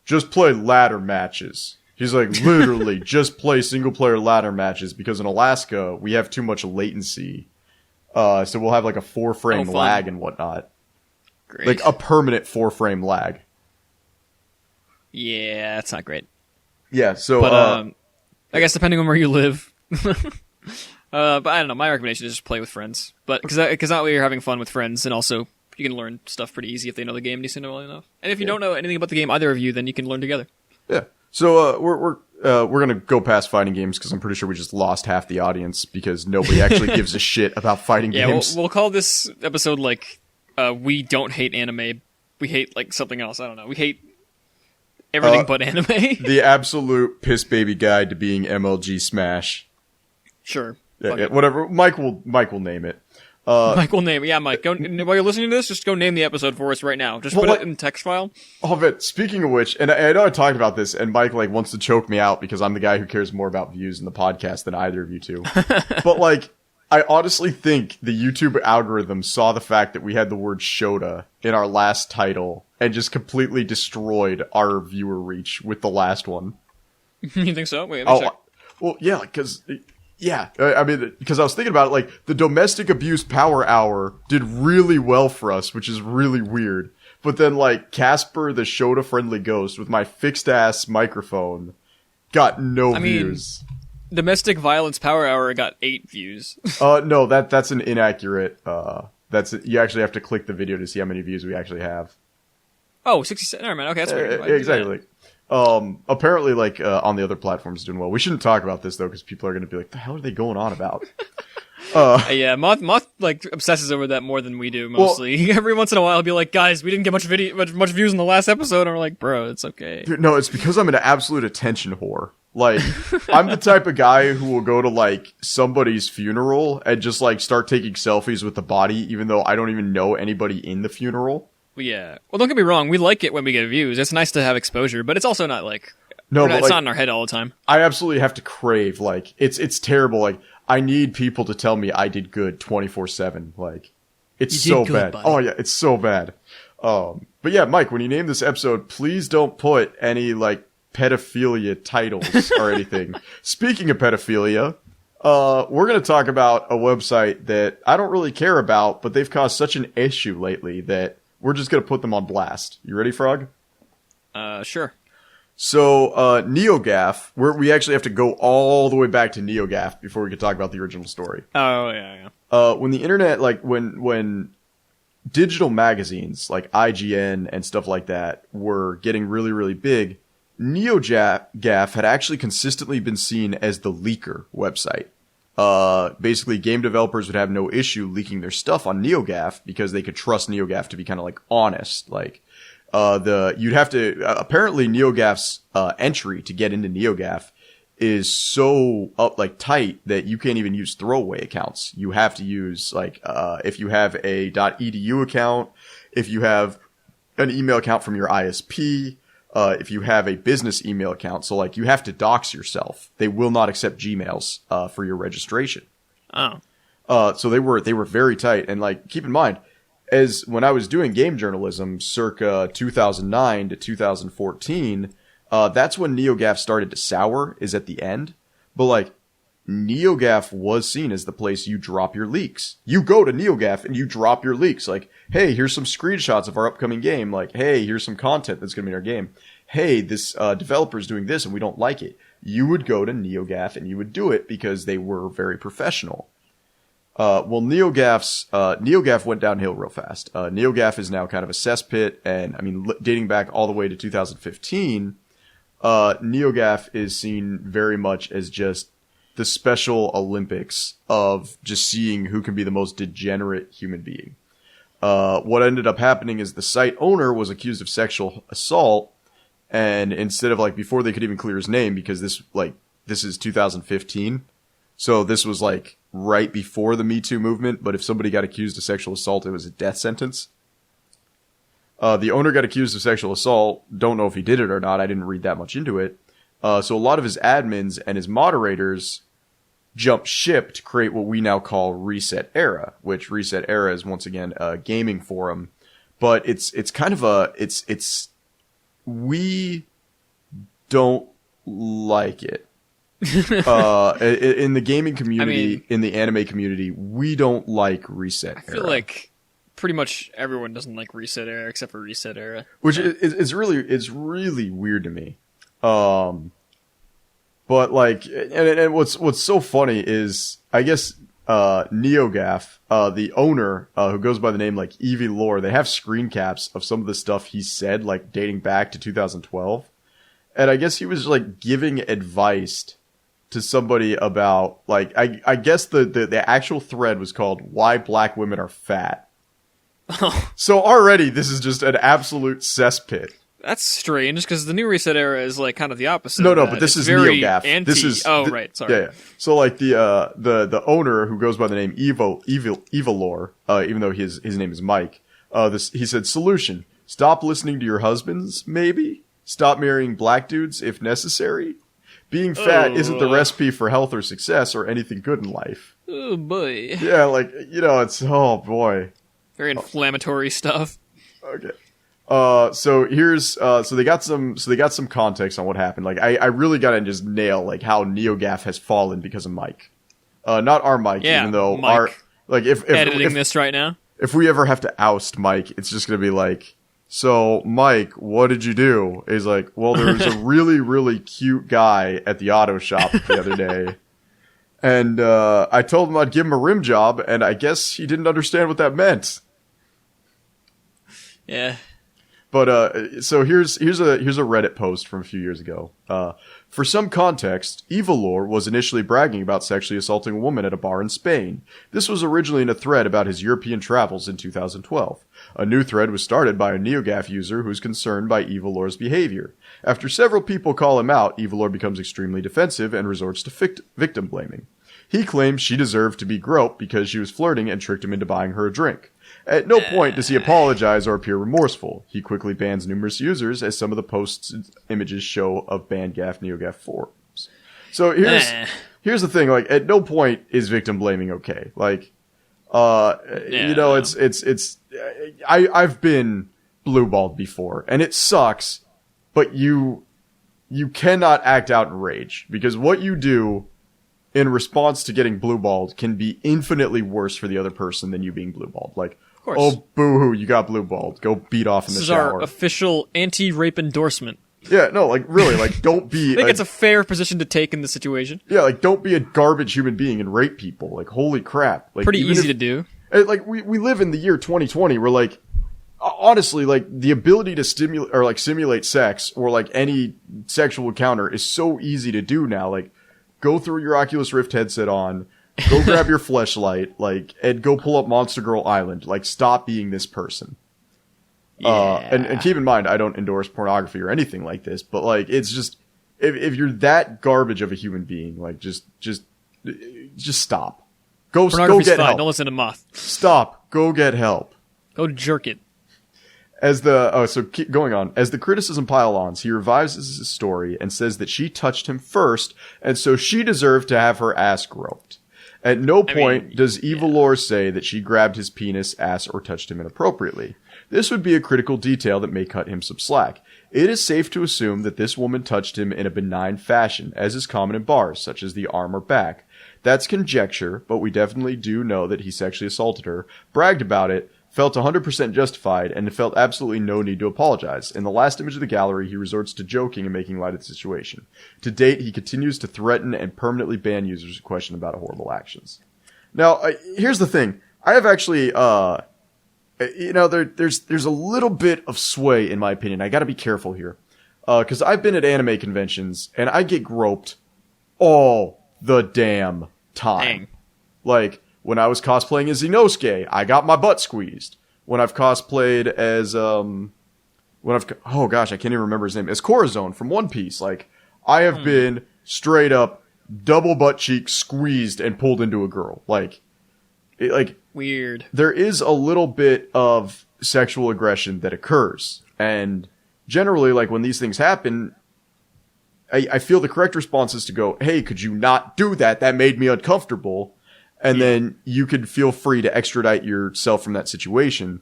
just play ladder matches. He's like, literally, just play single-player ladder matches, because in Alaska, we have too much latency. So we'll have like a 4-frame lag and whatnot. Great. Like a permanent 4-frame lag. Yeah, that's not great. Yeah, so... But, I guess depending on where you live. But I don't know, my recommendation is just play with friends. But because that way you're having fun with friends, and also you can learn stuff pretty easy if they know the game decent well enough. And if you don't know anything about the game, either of you, then you can learn together. Yeah. So we're gonna go past fighting games, because I'm pretty sure we just lost half the audience because nobody actually gives a shit about fighting games. Yeah, we'll call this episode like we don't hate anime, we hate like something else. I don't know. We hate everything but anime. The absolute piss baby guide to being MLG Smash. Sure. Yeah, whatever. Mike will name it. Mike will name it. Yeah, Mike. While you're listening to this, just go name the episode for us right now. Just put it in text file. Oh, but speaking of which, and I know I talked about this, and Mike like wants to choke me out because I'm the guy who cares more about views in the podcast than either of you two. But like, I honestly think the YouTube algorithm saw the fact that we had the word Shota in our last title and just completely destroyed our viewer reach with the last one. You think so? Wait, let me check. Well, yeah, because... Yeah, I mean, because I was thinking about it, like, the Domestic Abuse Power Hour did really well for us, which is really weird. But then, like, Casper the Shota-friendly ghost with my fixed-ass microphone got no views. Domestic Violence Power Hour got 8 views. No, that's an inaccurate, you actually have to click the video to see how many views we actually have. Oh, 67, never mind, okay, that's weird. Exactly. Apparently, like, on the other platforms doing well. We shouldn't talk about this, though, because people are going to be like, the hell are they going on about? Yeah, Moth, like, obsesses over that more than we do, mostly. Well, every once in a while, he'll be like, guys, we didn't get much views in the last episode, and we're like, bro, it's okay. Dude, no, it's because I'm an absolute attention whore. Like, I'm the type of guy who will go to, like, somebody's funeral and just, like, start taking selfies with the body, even though I don't even know anybody in the funeral. Yeah. Well, don't get me wrong. We like it when we get views. It's nice to have exposure, but it's also not like it's not in our head all the time. I absolutely have to crave, like, it's terrible. Like, I need people to tell me I did good 24/7. Like, it's so bad. Buddy. Oh yeah, it's so bad. But yeah, Mike, when you name this episode, please don't put any like pedophilia titles or anything. Speaking of pedophilia, we're going to talk about a website that I don't really care about, but they've caused such an issue lately that we're just going to put them on blast. You ready, Frog? Sure. So, NeoGAF, we actually have to go all the way back to NeoGAF before we can talk about the original story. Oh, yeah. When the internet, like, when digital magazines, like IGN and stuff like that, were getting really, really big, NeoGAF had actually consistently been seen as the leaker website. Basically, game developers would have no issue leaking their stuff on NeoGAF because they could trust NeoGAF to be kind of like honest. Like, you'd have to, apparently NeoGAF's, entry to get into NeoGAF is so tight that you can't even use throwaway accounts. You have to use, like, if you have a .edu account, if you have an email account from your ISP, if you have a business email account. So, like, you have to dox yourself. They will not accept Gmails, for your registration. Oh. So they were very tight. And, like, keep in mind, as when I was doing game journalism circa 2009 to 2014, that's when NeoGAF started to sour, is at the end. But, like, NeoGAF was seen as the place you drop your leaks. You go to NeoGAF and you drop your leaks. Like, hey, here's some screenshots of our upcoming game. Like, hey, here's some content that's going to be in our game. Hey, this developer's doing this and we don't like it. You would go to NeoGAF and you would do it because they were very professional. Well, NeoGAF went downhill real fast. NeoGAF is now kind of a cesspit, and I mean, dating back all the way to 2015, NeoGAF is seen very much as just the Special Olympics of just seeing who can be the most degenerate human being. What ended up happening is the site owner was accused of sexual assault, and instead of, like, before they could even clear his name, because this is 2015, so this was, like, right before the Me Too movement, but if somebody got accused of sexual assault, it was a death sentence. The owner got accused of sexual assault. Don't know if he did it or not. I didn't read that much into it. So a lot of his admins and his moderators jumped ship to create what we now call Reset Era, which Reset Era is once again a gaming forum, but it's kind of we don't like it. In the gaming community, in the anime community, we don't like Reset Era. I feel like pretty much everyone doesn't like Reset Era except for Reset Era. Which is really weird to me. But, like, and what's so funny is, I guess, NeoGAF, the owner, who goes by the name, like, Evie Lore, they have screen caps of some of the stuff he said, like, dating back to 2012. And I guess he was, like, giving advice to somebody about, like, I guess the actual thread was called Why Black Women Are Fat. So already this is just an absolute cesspit. That's strange, because the new Reset Era is, like, kind of the opposite. No, but this is NeoGAF. This is right, sorry. Yeah. So, like, the owner, who goes by the name Evilore, even though his name is Mike, he said, solution: stop listening to your husbands, maybe? Stop marrying black dudes if necessary? Being fat isn't the recipe for health or success or anything good in life. Oh boy. Yeah, like, it's, oh boy. Very inflammatory stuff. Okay. So here's, so they got some context on what happened. Like, I really gotta just nail, like, how NeoGaf has fallen because of Mike. Not our Mike, even though Mike. if Editing this right now. If we ever have to oust Mike, it's just gonna be like, so Mike, what did you do? He's like, well, there was a really, really cute guy at the auto shop the other day. And, I told him I'd give him a rim job, and I guess he didn't understand what that meant. Yeah. But, so here's a Reddit post from a few years ago. For some context, AWOL was initially bragging about sexually assaulting a woman at a bar in Spain. This was originally in a thread about his European travels in 2012. A new thread was started by a NeoGaf user who's concerned by AWOL's behavior. After several people call him out, AWOL becomes extremely defensive and resorts to victim blaming. He claims she deserved to be groped because she was flirting and tricked him into buying her a drink. At no point does he apologize or appear remorseful. He quickly bans numerous users, as some of the posts' images show of banned NeoGaf forums. So here's the thing, like, at no point is victim blaming okay. Like, I've been blueballed before, and it sucks, but you cannot act out in rage, because what you do in response to getting blueballed can be infinitely worse for the other person than you being blueballed. Like, oh, boo-hoo, you got blueballed. Go beat off in the shower. This is our official anti-rape endorsement. Yeah, no, like, really, like, don't be... I think it's a fair position to take in this situation. Yeah, like, don't be a garbage human being and rape people. Like, holy crap. Like, pretty easy to do. Like, we live in the year 2020 where, like, honestly, like, the ability to simulate sex or, like, any sexual encounter is so easy to do now. Like, go throw your Oculus Rift headset on, go grab your fleshlight, like, and go pull up Monster Girl Island. Like, stop being this person. Yeah. And keep in mind, I don't endorse pornography or anything like this, but, like, it's just, if you're that garbage of a human being, like, just stop. Go get fine. help. Don't listen to Moth. Stop. Go get help. Go jerk it. Keep going on. As the criticism pile on, he revises his story and says that she touched him first, and so she deserved to have her ass groped. At no point does AWOL say that she grabbed his penis, ass, or touched him inappropriately. This would be a critical detail that may cut him some slack. It is safe to assume that this woman touched him in a benign fashion, as is common in bars, such as the arm or back. That's conjecture, but we definitely do know that he sexually assaulted her, bragged about it, felt 100% justified, and felt absolutely no need to apologize. In the last image of the gallery, he resorts to joking and making light of the situation. To date, he continues to threaten and permanently ban users who question about horrible actions. Now, here's the thing. I have actually, there's a little bit of sway in my opinion. I gotta be careful here. Cause I've been at anime conventions, and I get groped all the damn time. Dang. Like, when I was cosplaying as Inosuke, I got my butt squeezed. When I've cosplayed as, oh gosh, I can't even remember his name, as Corazon from One Piece, like, I have been straight up double butt cheek squeezed and pulled into a girl. Like, weird. There is a little bit of sexual aggression that occurs. And generally, like, when these things happen, I feel the correct response is to go, hey, could you not do that? That made me uncomfortable. And then you could feel free to extradite yourself from that situation.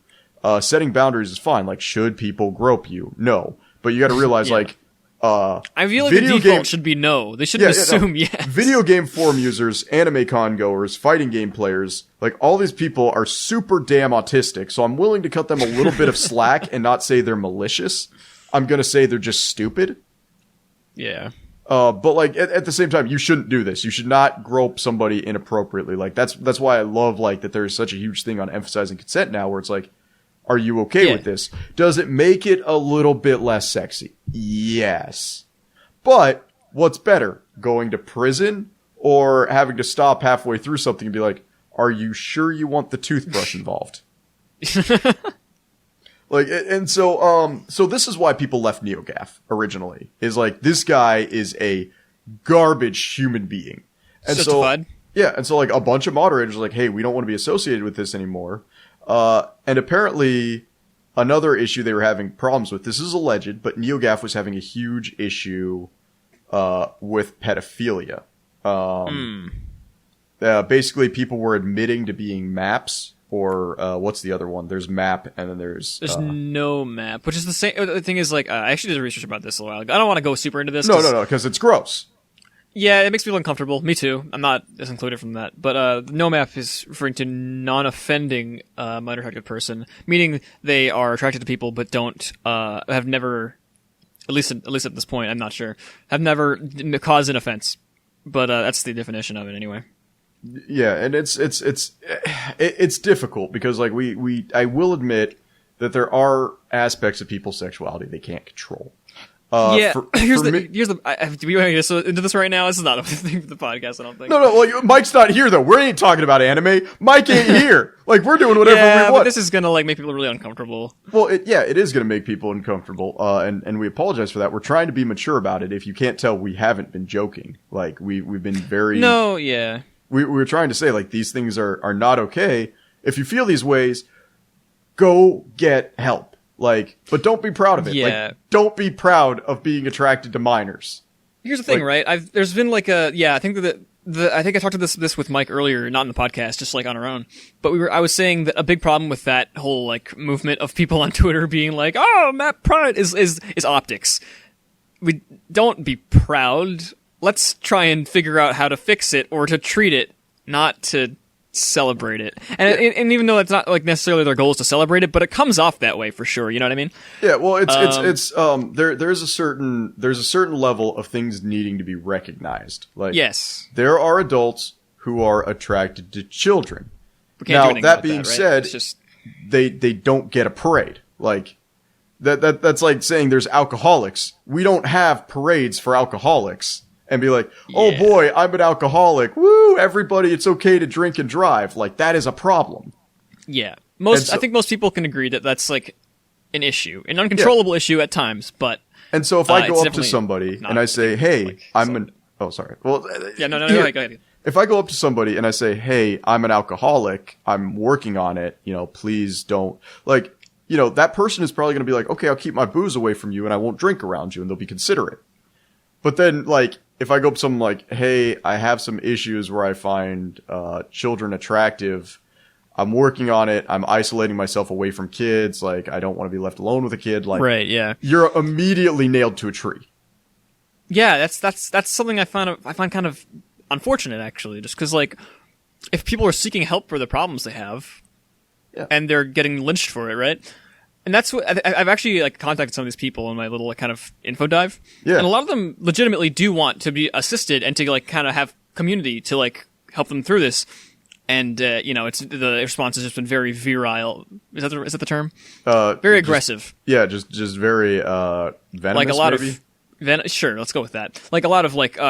Setting boundaries is fine. Like, should people grope you? No. But you gotta realize, like, I feel like the default should be no. They shouldn't assume yes. Video game forum users, anime con goers, fighting game players, like, all these people are super damn autistic, so I'm willing to cut them a little bit of slack and not say they're malicious. I'm gonna say they're just stupid. Yeah. But, like, at the same time, you shouldn't do this. You should not grope somebody inappropriately. Like, that's why I love, like, that there's such a huge thing on emphasizing consent now, where it's like, are you okay with this? Does it make it a little bit less sexy? Yes. But, what's better? Going to prison? Or having to stop halfway through something and be like, are you sure you want the toothbrush involved? Like, and so this is why people left NeoGaf originally. Is like, this guy is a garbage human being. And justified. And so like a bunch of moderators are like, hey, we don't want to be associated with this anymore. And apparently another issue they were having problems with, this is alleged, but NeoGaf was having a huge issue, with pedophilia. Basically, people were admitting to being maps, or what's the other one? There's map, and then there's no map, which is the same. The thing is, like, I actually did research about this a while ago. I don't want to go super into this. No, because it's gross. Yeah, it makes people uncomfortable. Me too. I'm not as included from that. But no map is referring to non-offending minor attracted person, meaning they are attracted to people but don't have never, at least at this point, I'm not sure, have never caused an offense. But that's the definition of it anyway. Yeah, and it's difficult because like I will admit that there are aspects of people's sexuality they can't control. Here's the. Do we want to get into this right now? This is not a thing for the podcast, I don't think. No. Well, Mike's not here though. We ain't talking about anime. Mike ain't here. Like we're doing whatever we want. But this is gonna like make people really uncomfortable. Well, it is gonna make people uncomfortable. And we apologize for that. We're trying to be mature about it. If you can't tell, we haven't been joking. Like we've been very. No, yeah. We were trying to say like these things are not okay. If you feel these ways, go get help. Like, but don't be proud of it. Yeah. Like, don't be proud of being attracted to minors. Here's the thing, right? There's been like I think that I think I talked to this with Mike earlier, not in the podcast, just like on our own. But I was saying that a big problem with that whole like movement of people on Twitter being like, "Oh, Matt Pride is optics." We don't be proud. Let's try and figure out how to fix it or to treat it, not to celebrate it. And even though it's not like necessarily their goal is to celebrate it, but it comes off that way for sure. You know what I mean? Yeah. Well, there's a certain level of things needing to be recognized. Like, yes, there are adults who are attracted to children. Now, that being said, they don't get a parade. Like that's like saying there's alcoholics. We don't have parades for alcoholics. And be like, oh boy, I'm an alcoholic. Woo, everybody, it's okay to drink and drive. Like, that is a problem. Yeah. I think most people can agree that that's like an issue. An uncontrollable issue at times, but... And so if I go up to somebody and I say, hey, Oh, sorry. Well, yeah, no, go ahead. If I go up to somebody and I say, hey, I'm an alcoholic, I'm working on it, please don't... Like, that person is probably going to be like, okay, I'll keep my booze away from you and I won't drink around you, and they'll be considerate. But then, like... If I go up to someone like, hey, I have some issues where I find children attractive. I'm working on it. I'm isolating myself away from kids. Like, I don't want to be left alone with a kid. Like, right, yeah. You're immediately nailed to a tree. Yeah, that's something I find kind of unfortunate, actually. Just because, like, if people are seeking help for the problems they have, and they're getting lynched for it, right? And that's what I've actually like contacted some of these people in my little like, kind of info dive. Yeah. And a lot of them legitimately do want to be assisted and to like kind of have community to like help them through this. And it's the response has just been very virile. Is that the term? Very aggressive. Just very venomous. Like a lot maybe? of sure, let's go with that. Like a lot of like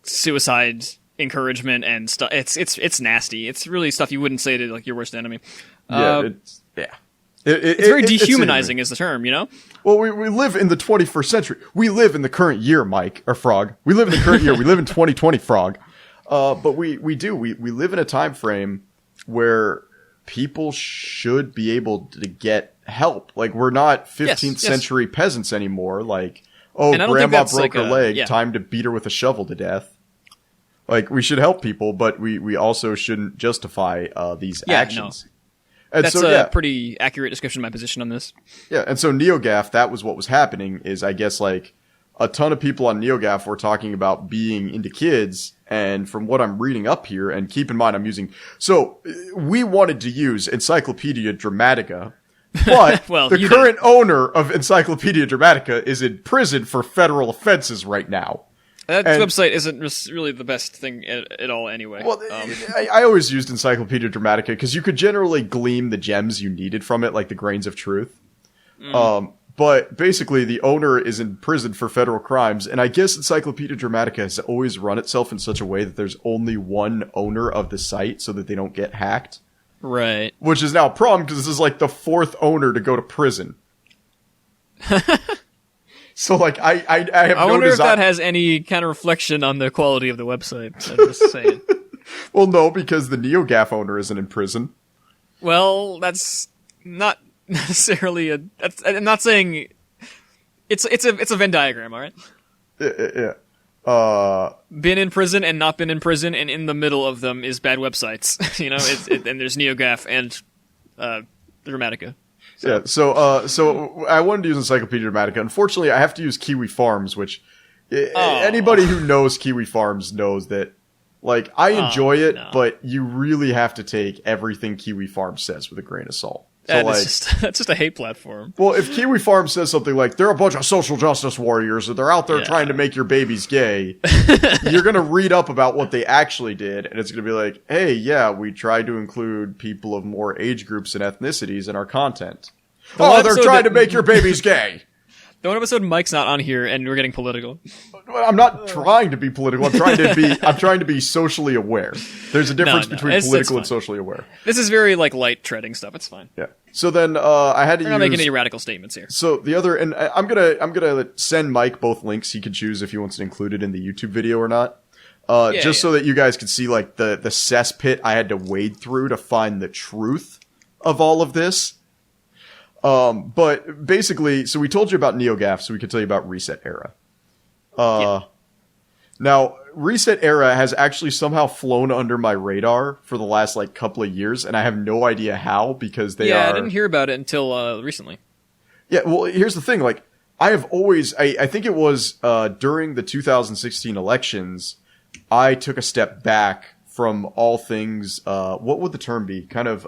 suicide encouragement and stuff. It's nasty. It's really stuff you wouldn't say to like your worst enemy. It's very dehumanizing is the term, Well, we live in the 21st century. We live in the current year, Mike, or Frog. We live in the current year. We live in 2020, Frog. But we live in a time frame where people should be able to get help. Like, we're not 15th century peasants anymore. Like, grandma broke her leg, time to beat her with a shovel to death. Like, we should help people, but we also shouldn't justify these actions. No. And that's a pretty accurate description of my position on this. Yeah, and so NeoGAF, that was what was happening, is I guess like a ton of people on NeoGAF were talking about being into kids, and from what I'm reading up here, and keep in mind so we wanted to use Encyclopedia Dramatica, but the current owner of Encyclopedia Dramatica is in prison for federal offenses right now. That website isn't really the best thing at all anyway. Well, I always used Encyclopedia Dramatica because you could generally glean the gems you needed from it, like the grains of truth. But basically, the owner is in prison for federal crimes, and I guess Encyclopedia Dramatica has always run itself in such a way that there's only one owner of the site so that they don't get hacked. Right. Which is now a problem because this is like the fourth owner to go to prison. So, like, I have I wonder if that has any kind of reflection on the quality of the website. I'm just saying. Well, no, because the NeoGAF owner isn't in prison. Well, that's not necessarily I'm not saying... It's a Venn diagram, all right? Yeah. Been in prison and not been in prison, and in the middle of them is bad websites. You know, and there's NeoGaf and Dramatica. Yeah, so I wanted to use Encyclopedia Dramatica. Unfortunately, I have to use Kiwi Farms, which anybody who knows Kiwi Farms knows that, like, I enjoy it, but you really have to take everything Kiwi Farms says with a grain of salt. So, that's just a hate platform. Well, if Kiwi Farms says something like, they're a bunch of social justice warriors, and they're out there trying to make your babies gay, you're going to read up about what they actually did, and it's going to be like, hey, yeah, we tried to include people of more age groups and ethnicities in our content. They're trying to make your babies gay. The one episode Mike's not on here, and we're getting political. I'm not trying to be political. I'm trying to be socially aware. There's a difference between political and socially aware. This is very like light treading stuff. It's fine. Yeah. So then I had to We're not making any radical statements here. So the other, and I'm gonna send Mike both links. He can choose if he wants to include it in the YouTube video or not. So that you guys can see like the cesspit I had to wade through to find the truth of all of this. But basically, so we told you about NeoGaf, so we could tell you about Reset Era. Now, Reset Era has actually somehow flown under my radar for the last, like, couple of years, and I have no idea how, because they are... I didn't hear about it until, recently. Yeah, well, here's the thing, like, I have always... I think it was, during the 2016 elections, I took a step back from all things, what would the term be? Kind of,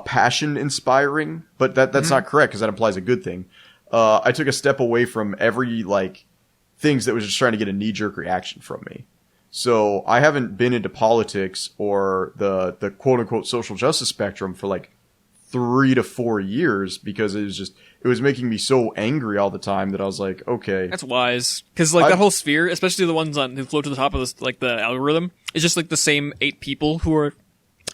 passion inspiring, but that's not correct, because that implies a good thing. I took a step away from every, like, things that was just trying to get a knee-jerk reaction from me. So I haven't been into politics or the quote-unquote social justice spectrum for like 3 to 4 years, because it was making me so angry all the time that I was like, okay. That's wise. Because like that whole sphere, especially the ones who float to the top of this, like the algorithm, is just like the same 8 people who are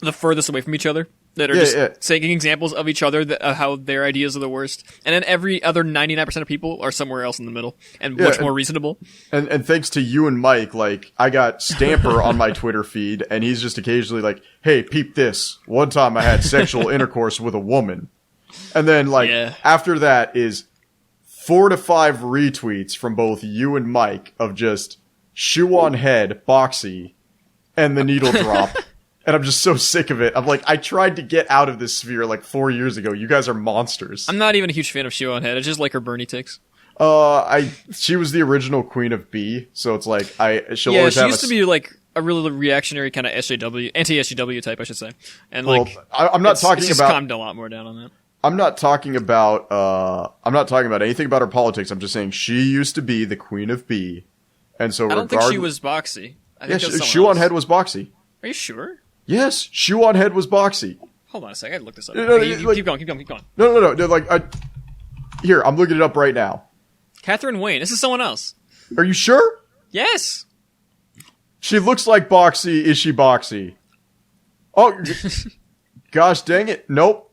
the furthest away from each other. That are taking examples of each other, how their ideas are the worst. And then every other 99% of people are somewhere else in the middle and much more reasonable. And thanks to you and Mike, like, I got Stamper on my Twitter feed, and he's just occasionally like, hey, peep this. One time I had sexual intercourse with a woman. And then, like, after that is 4 to 5 retweets from both you and Mike of just shoe on head, boxy, and the needle drop. And I'm just so sick of it. I'm like, I tried to get out of this sphere like 4 years ago. You guys are monsters. I'm not even a huge fan of Shio on Head. I just like her Bernie ticks. She was the original Queen of B, so it's like she'll always have. She used to be like a really reactionary kind of anti-SJW type, I should say. And I'm not talking it's about. Calmed a lot more down on that. I'm not talking about. I'm not talking about anything about her politics. I'm just saying she used to be the Queen of B, and so I don't think she was boxy. I think Shoe on Head was boxy. Are you sure? Yes, Shoe on Head was boxy. Hold on a second, I gotta look this up. Keep going. No. Like, here, I'm looking it up right now. Catherine Wayne. This is someone else. Are you sure? Yes. She looks like Boxy. Is she Boxy? Oh, gosh dang it. Nope.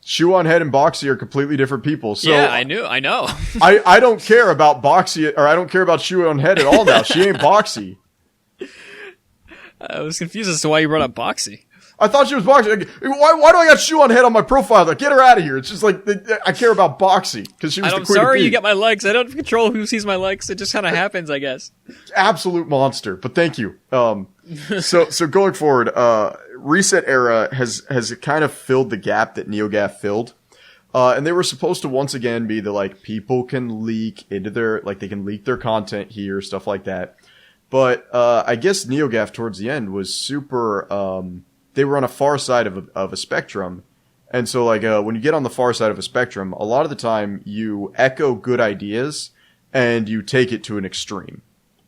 Shoe on Head and Boxy are completely different people. So yeah, I know. I don't care about Boxy, or I don't care about Shoe on Head at all now. She ain't Boxy. I was confused as to why you brought up Boxy. I thought she was Boxy. Like, why do I got Shoe on Head on my profile? Like, get her out of here. It's just like, I care about Boxy, because she was the Queen of B. I'm sorry you get my likes. I don't control who sees my likes. It just kind of happens, I guess. Absolute monster, but thank you. So going forward, Reset Era has kind of filled the gap that NeoGaf filled. And they were supposed to once again be the, like, people can leak into they can leak their content here, stuff like that. But, I guess NeoGaf towards the end was super, they were on a far side of a spectrum. And so, like, when you get on the far side of a spectrum, a lot of the time you echo good ideas and you take it to an extreme.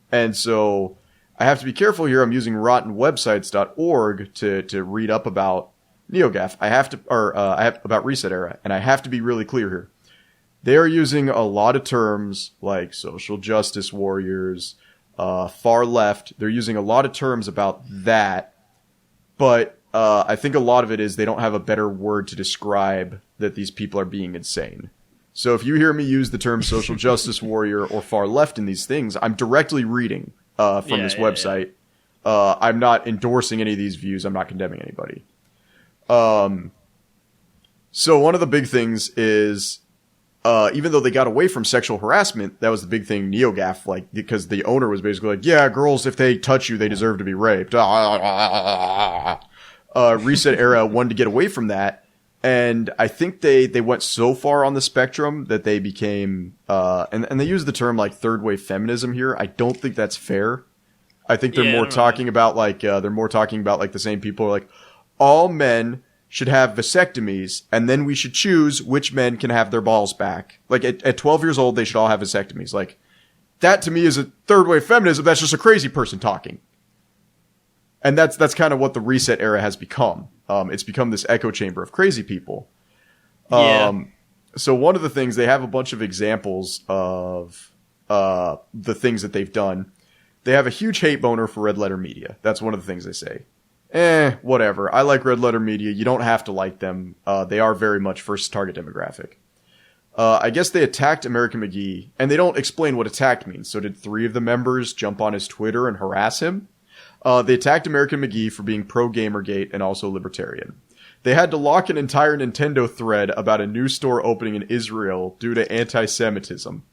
And so I have to be careful here. I'm using rottenwebsites.org to read up about NeoGaf. I have about Reset Era, and I have to be really clear here. They are using a lot of terms like social justice warriors, far left. They're using a lot of terms about that, but I think a lot of it is they don't have a better word to describe that these people are being insane. So if you hear me use the term social justice warrior or far left in these things, I'm directly reading from this website. Yeah. I'm not endorsing any of these views. I'm not condemning anybody. So one of the big things is even though they got away from sexual harassment, that was the big thing NeoGAF, like, because the owner was basically like, yeah, girls, if they touch you, they deserve to be raped. Reset Era wanted to get away from that. And I think they went so far on the spectrum that they became, and they use the term like third wave feminism here. I don't think that's fair. I think they're more talking about like, the same people are like, all men should have vasectomies, and then we should choose which men can have their balls back. Like, at 12 years old, they should all have vasectomies. Like, that to me is a third wave feminism. That's just a crazy person talking. And that's kind of what the Reset Era has become. It's become this echo chamber of crazy people. So one of the things, they have a bunch of examples of the things that they've done. They have a huge hate boner for Red Letter Media. That's one of the things they say. Whatever. I like Red Letter Media. You don't have to like them. They are very much first target demographic. I guess they attacked American McGee, and they don't explain what attacked means. So did 3 of the members jump on his Twitter and harass him? They attacked American McGee for being pro-Gamergate and also libertarian. They had to lock an entire Nintendo thread about a new store opening in Israel due to anti-Semitism.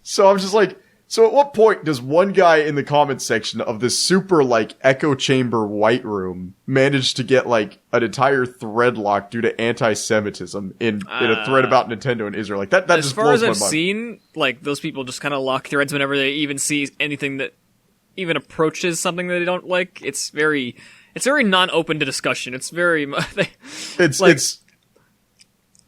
So I'm just like, so at what point does one guy in the comments section of this super, like, echo chamber white room manage to get, like, an entire thread locked due to anti-Semitism in a thread about Nintendo in Israel? Like, that just blows my mind. As far as I've seen, like, those people just kind of lock threads whenever they even see anything that even approaches something that they don't like. It's very non-open to discussion. It's very, I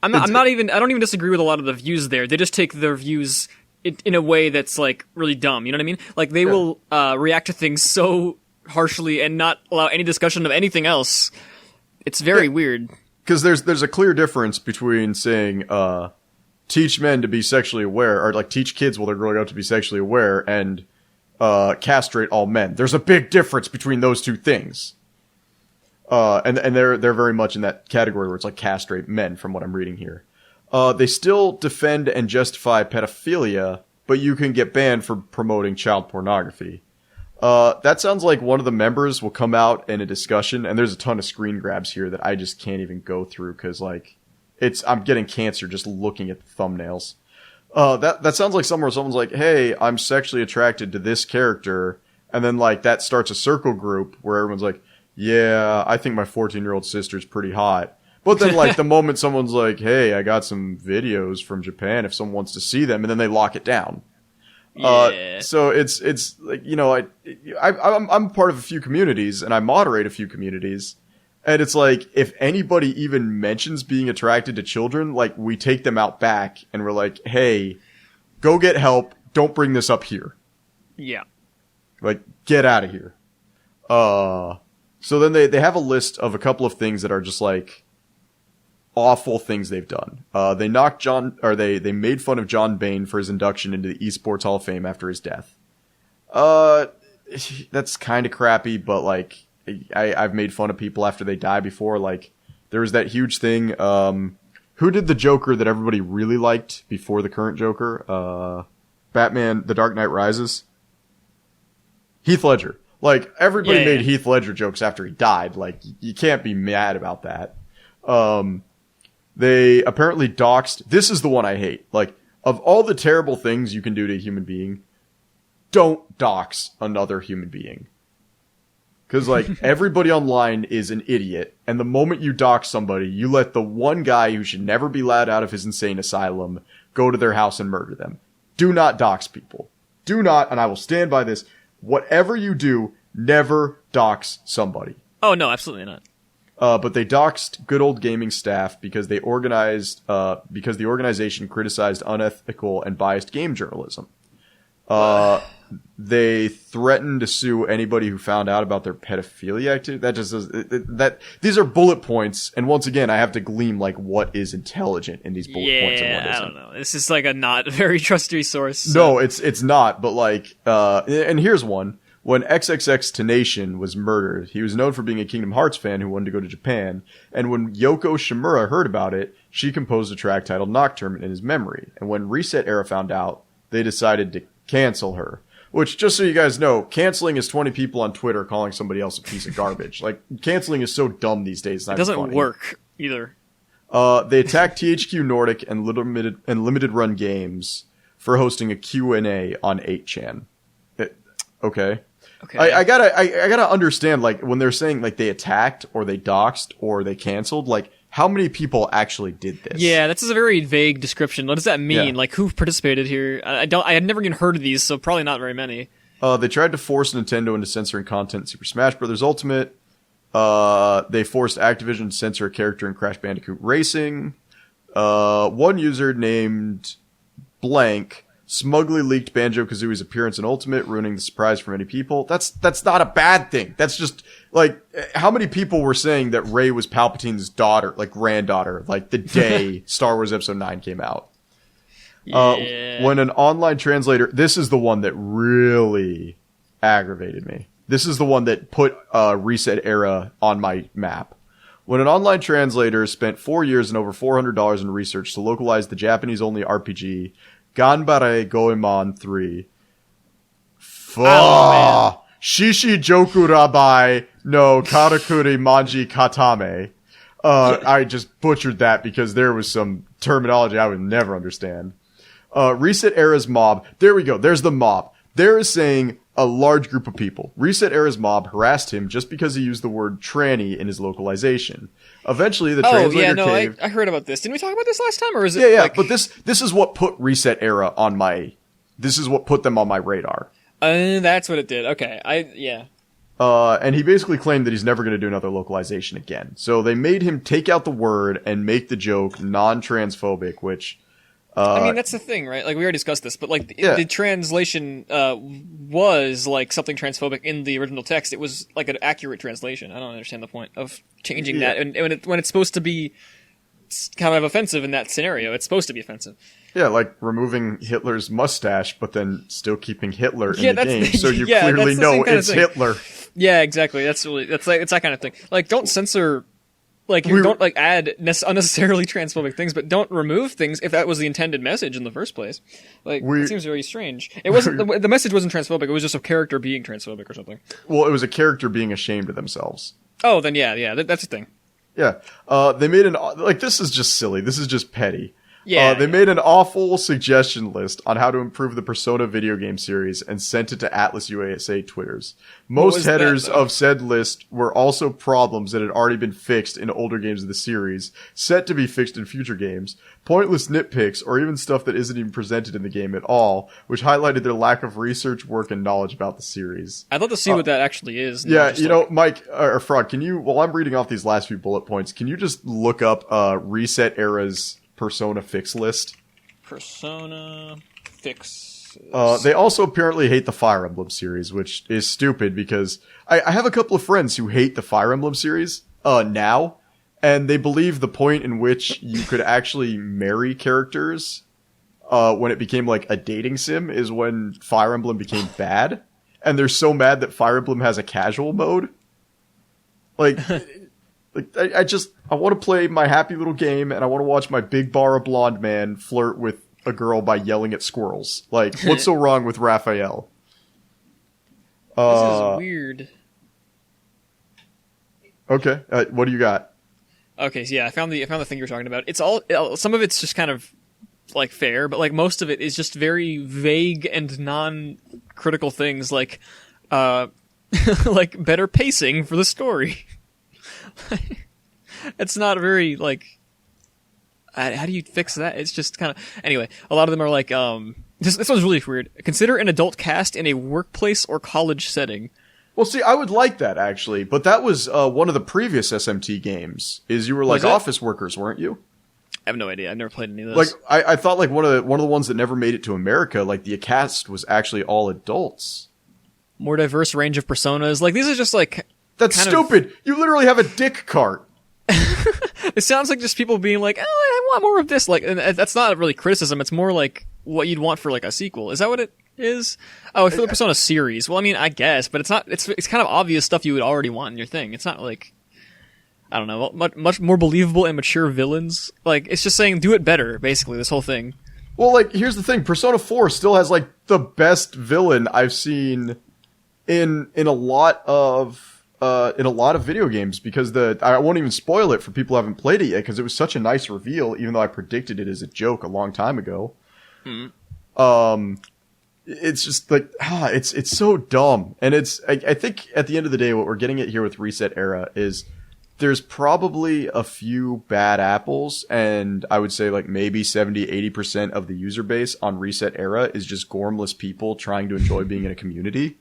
don't even disagree with a lot of the views there. They just take their views in a way that's, like, really dumb. You know what I mean? Like, they will react to things so harshly and not allow any discussion of anything else. It's very weird. Because there's a clear difference between saying, teach men to be sexually aware, or, like, teach kids while they're growing up to be sexually aware, and castrate all men. There's a big difference between those two things. And they're very much in that category where it's like castrate men from what I'm reading here. They still defend and justify pedophilia, but you can get banned for promoting child pornography. That sounds like one of the members will come out in a discussion, and there's a ton of screen grabs here that I just can't even go through because, like, I'm getting cancer just looking at the thumbnails. That sounds like somewhere someone's like, hey, I'm sexually attracted to this character, and then, like, that starts a circle group where everyone's like, yeah, I think my 14-year-old sister's pretty hot. But then, like, the moment someone's like, hey, I got some videos from Japan if someone wants to see them, and then they lock it down. Yeah. So it's like, you know, I'm part of a few communities, and I moderate a few communities, and it's like, if anybody even mentions being attracted to children, like, we take them out back, and we're like, hey, go get help, don't bring this up here. Yeah. Like, get out of here. So then they have a list of a couple of things that are just, like, awful things they've done. They made fun of John Bain for his induction into the Esports Hall of Fame after his death. That's kind of crappy, but, like, I've made fun of people after they die before. Like, there was that huge thing. Who did the Joker that everybody really liked before the current Joker? Batman: The Dark Knight Rises? Heath Ledger. Like, everybody made Heath Ledger jokes after he died. Like, you can't be mad about that. They apparently doxed. This is the one I hate. Like, of all the terrible things you can do to a human being, don't dox another human being. Because, like, everybody online is an idiot, and the moment you dox somebody, you let the one guy who should never be let out of his insane asylum go to their house and murder them. Do not dox people. Do not, and I will stand by this, whatever you do, never dox somebody. Oh, no, absolutely not. But they doxed good old gaming staff because the organization criticized unethical and biased game journalism. They threatened to sue anybody who found out about their pedophilia activity. These are bullet points, and once again, I have to glean, like, what is intelligent in these bullet points and what isn't. I don't know. This is, like, a not very trustworthy source. So. No, it's not, but, like, and here's one. When XXXTentacion was murdered, he was known for being a Kingdom Hearts fan who wanted to go to Japan, and when Yoko Shimura heard about it, she composed a track titled Nocturne in his memory, and when Reset Era found out, they decided to cancel her. Which, just so you guys know, canceling is 20 people on Twitter calling somebody else a piece of garbage. Like, canceling is so dumb these days. It doesn't work, either. They attacked THQ Nordic and limited run games for hosting a Q&A on 8chan. Okay. Okay. I gotta understand, like, when they're saying, like, they attacked, or they doxed, or they canceled, like, how many people actually did this? Yeah, that's a very vague description. What does that mean? Yeah. Like, who participated here? I had never even heard of these, so probably not very many. They tried to force Nintendo into censoring content in Super Smash Bros. Ultimate. They forced Activision to censor a character in Crash Bandicoot Racing. One user named Blank smugly leaked Banjo-Kazooie's appearance in Ultimate, ruining the surprise for many people. That's not a bad thing. That's just, like, how many people were saying that Rey was Palpatine's daughter, like, granddaughter, like, the day Star Wars Episode 9 came out? Yeah. When an online translator, this is the one that really aggravated me. This is the one that put Reset Era on my map. When an online translator spent 4 years and over $400 in research to localize the Japanese-only RPG Ganbare Goemon 3. Oh, Shishi Joku Rabai no Karakuri Manji Katame. I just butchered that because there was some terminology I would never understand. Reset Era's mob. There we go. There's the mob. There is saying a large group of people. Reset Era's mob harassed him just because he used the word tranny in his localization. Eventually, the translator caved. I heard about this. Didn't we talk about this last time, or is it? Yeah, like... but this is what put Reset Era on my. This is what put them on my radar. That's what it did. Okay, And he basically claimed that he's never going to do another localization again. So they made him take out the word and make the joke non-transphobic, which. I mean, that's the thing, right? Like, we already discussed this, but, like, the translation was, like, something transphobic in the original text. It was, like, an accurate translation. I don't understand the point of changing that. And when it's supposed to be kind of offensive in that scenario, it's supposed to be offensive. Yeah, like removing Hitler's mustache, but then still keeping Hitler in the game, so you yeah, clearly know it's Hitler. Yeah, exactly. It's that kind of thing. Like, don't censor... Like, you don't, like, add unnecessarily transphobic things, but don't remove things if that was the intended message in the first place. Like, it seems very strange. It wasn't, the message wasn't transphobic, it was just a character being transphobic or something. Well, it was a character being ashamed of themselves. Oh, then yeah, that's a thing. Yeah. They made this is just silly. This is just petty. Yeah. They made an awful suggestion list on how to improve the Persona video game series and sent it to Atlas USA Twitters. Most headers of said list were also problems that had already been fixed in older games of the series, set to be fixed in future games, pointless nitpicks, or even stuff that isn't even presented in the game at all, which highlighted their lack of research, work, and knowledge about the series. I'd love to see what that actually is. Yeah, Mike, or Frog, can you, while I'm reading off these last few bullet points, can you just look up Reset Era's Persona fix list? Persona fix. They also apparently hate the Fire Emblem series, which is stupid because I have a couple of friends who hate the Fire Emblem series now, and they believe the point in which you could actually marry characters when it became like a dating sim is when Fire Emblem became bad, and they're so mad that Fire Emblem has a casual mode. Like. I want to play my happy little game, and I want to watch my big bar of blonde man flirt with a girl by yelling at squirrels. Like, what's so wrong with Raphael? This is weird. Okay, what do you got? Okay, so yeah, I found the thing you're talking about. It's all some of it's just kind of like fair, but like most of it is just very vague and non-critical things, like like better pacing for the story. It's not very, like, how do you fix that? It's just kind of, anyway, a lot of them are like, this one's really weird. Consider an adult cast in a workplace or college setting. Well, see, I would like that, actually, but that was one of the previous SMT games, is you were like office workers, weren't you? I have no idea. I've never played any of those. Like, I thought like one of the ones that never made it to America, like the cast was actually all adults. More diverse range of personas. Like, these are just like... That's stupid. You literally have a dick cart. It sounds like just people being like, "Oh, I want more of this." Like, and that's not really criticism. It's more like what you'd want for like a sequel. Is that what it is? Oh, for the Persona series. Well, I mean, I guess, but it's not. It's kind of obvious stuff you would already want in your thing. It's not like, I don't know, much more believable and mature villains. Like, it's just saying do it better. Basically, this whole thing. Well, like, here's the thing: Persona 4 still has like the best villain I've seen in a lot of in a lot of video games because I won't even spoil it for people who haven't played it yet because it was such a nice reveal, even though I predicted it as a joke a long time ago. It's just like, it's so dumb. And I think at the end of the day, what we're getting at here with Reset Era is there's probably a few bad apples, and I would say like maybe 70-80% of the user base on Reset Era is just gormless people trying to enjoy being in a community.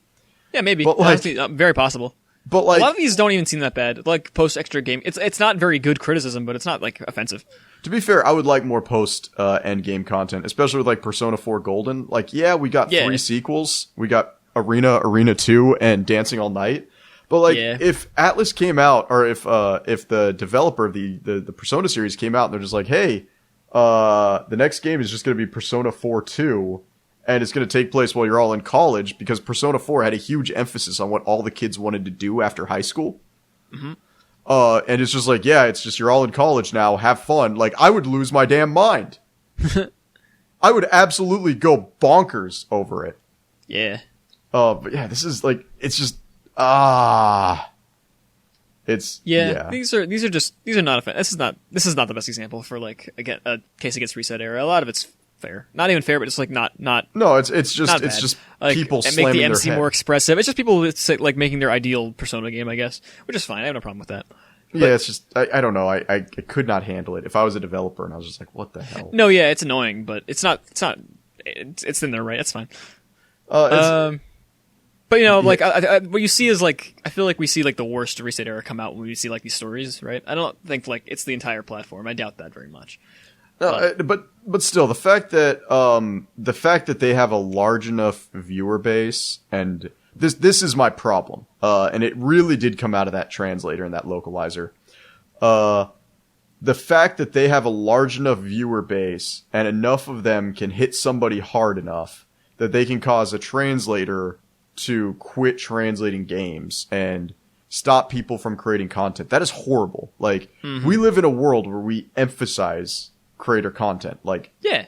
Yeah, maybe. But, like, honestly, very possible. But like, a lot of these don't even seem that bad. Like post extra game, it's not very good criticism, but it's not like offensive. to be fair, I would like more post end game content, especially with like Persona 4 Golden. Like, yeah, we got 3 sequels. We got Arena 2, and Dancing All Night. But like, if Atlas came out, or if the developer of the Persona series came out, and they're just like, hey, the next game is just going to be Persona 4 2, and it's going to take place while you're all in college, because Persona 4 had a huge emphasis on what all the kids wanted to do after high school. And it's just like, yeah, it's just you're all in college now, have fun. Like, I would lose my damn mind. I would absolutely go bonkers over it. Yeah. But yeah, this is like, it's just, it's These are not this is not the best example for like again a case against Reset Era. A lot of it's fair, not even fair, but just like not. No, it's just like, people and slamming make the their MC head. more expressive. It's just people that say, like making their ideal Persona game, I guess, which is fine. I have no problem with that. Yeah, it's just I don't know. I could not handle it if I was a developer and I was just like, what the hell? No, yeah, it's annoying, but it's in there, right? It's fine. But you know, like what you see is like I feel like we see like the worst Reset Era come out when we see like these stories, right? I don't think like it's the entire platform. I doubt that very much. No, but still, the fact that they have a large enough viewer base, and this is my problem, and it really did come out of that translator and that localizer. The fact that they have a large enough viewer base and enough of them can hit somebody hard enough that they can cause a translator to quit translating games and stop people from creating content. That is horrible. Like, we live in a world where we emphasize creator content. Like, yeah,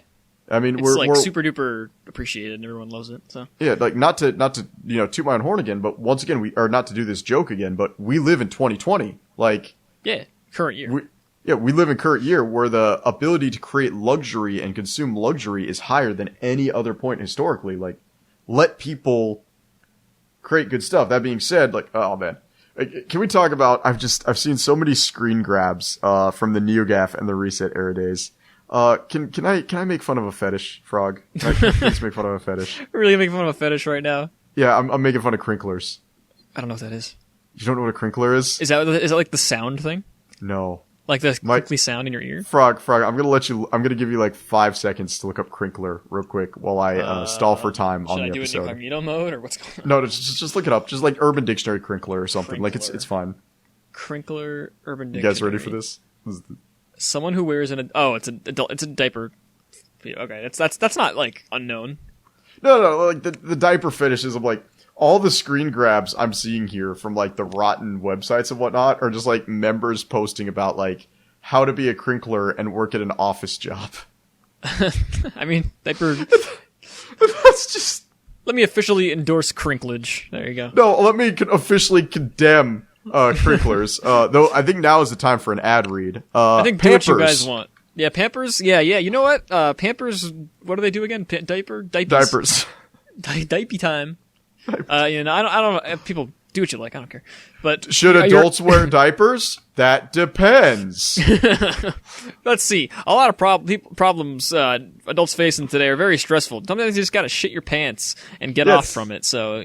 I mean, it's we're super duper appreciated and everyone loves it. So yeah, like not to toot my own horn again, but once again, we are not to do this joke again, but we live in 2020. Like, yeah, current year. We live in current year where the ability to create luxury and consume luxury is higher than any other point historically. Like, let people create good stuff. That being said, like, oh man, can we talk about? I've seen so many screen grabs from the NeoGAF and the Reset Era days. Can I make fun of a fetish, Frog? Can I please make fun of a fetish? Really making fun of a fetish right now? Yeah, I'm making fun of crinklers. I don't know what that is. You don't know what a crinkler is? Is that like the sound thing? No. Like the crinkly sound in your ear? Frog, I'm gonna give you like 5 seconds to look up crinkler real quick while I stall for time on the episode. Should I do it in incognito mode or what's going on? No, just look it up. Just like Urban Dictionary crinkler or something. Crinkler. Like it's fine. Crinkler Urban Dictionary. You guys ready for this? Someone who wears it's a diaper. Okay, that's not like unknown. No, like the diaper fetishes of like all the screen grabs I'm seeing here from like the rotten websites and whatnot are just like members posting about like how to be a crinkler and work at an office job. I mean, diaper. That's just. Let me officially endorse crinklage. There you go. No, let me officially condemn crinklers. Though I think now is the time for an ad read. I think Pampers. do what you guys want. Yeah, Pampers. Yeah. You know what? Pampers. What do they do again? Diapers. Diaper time. I don't know. People do what you like. I don't care. But should adults wear diapers? That depends. Let's see. A lot of problems adults facing today are very stressful. Sometimes you just gotta shit your pants and get off from it. So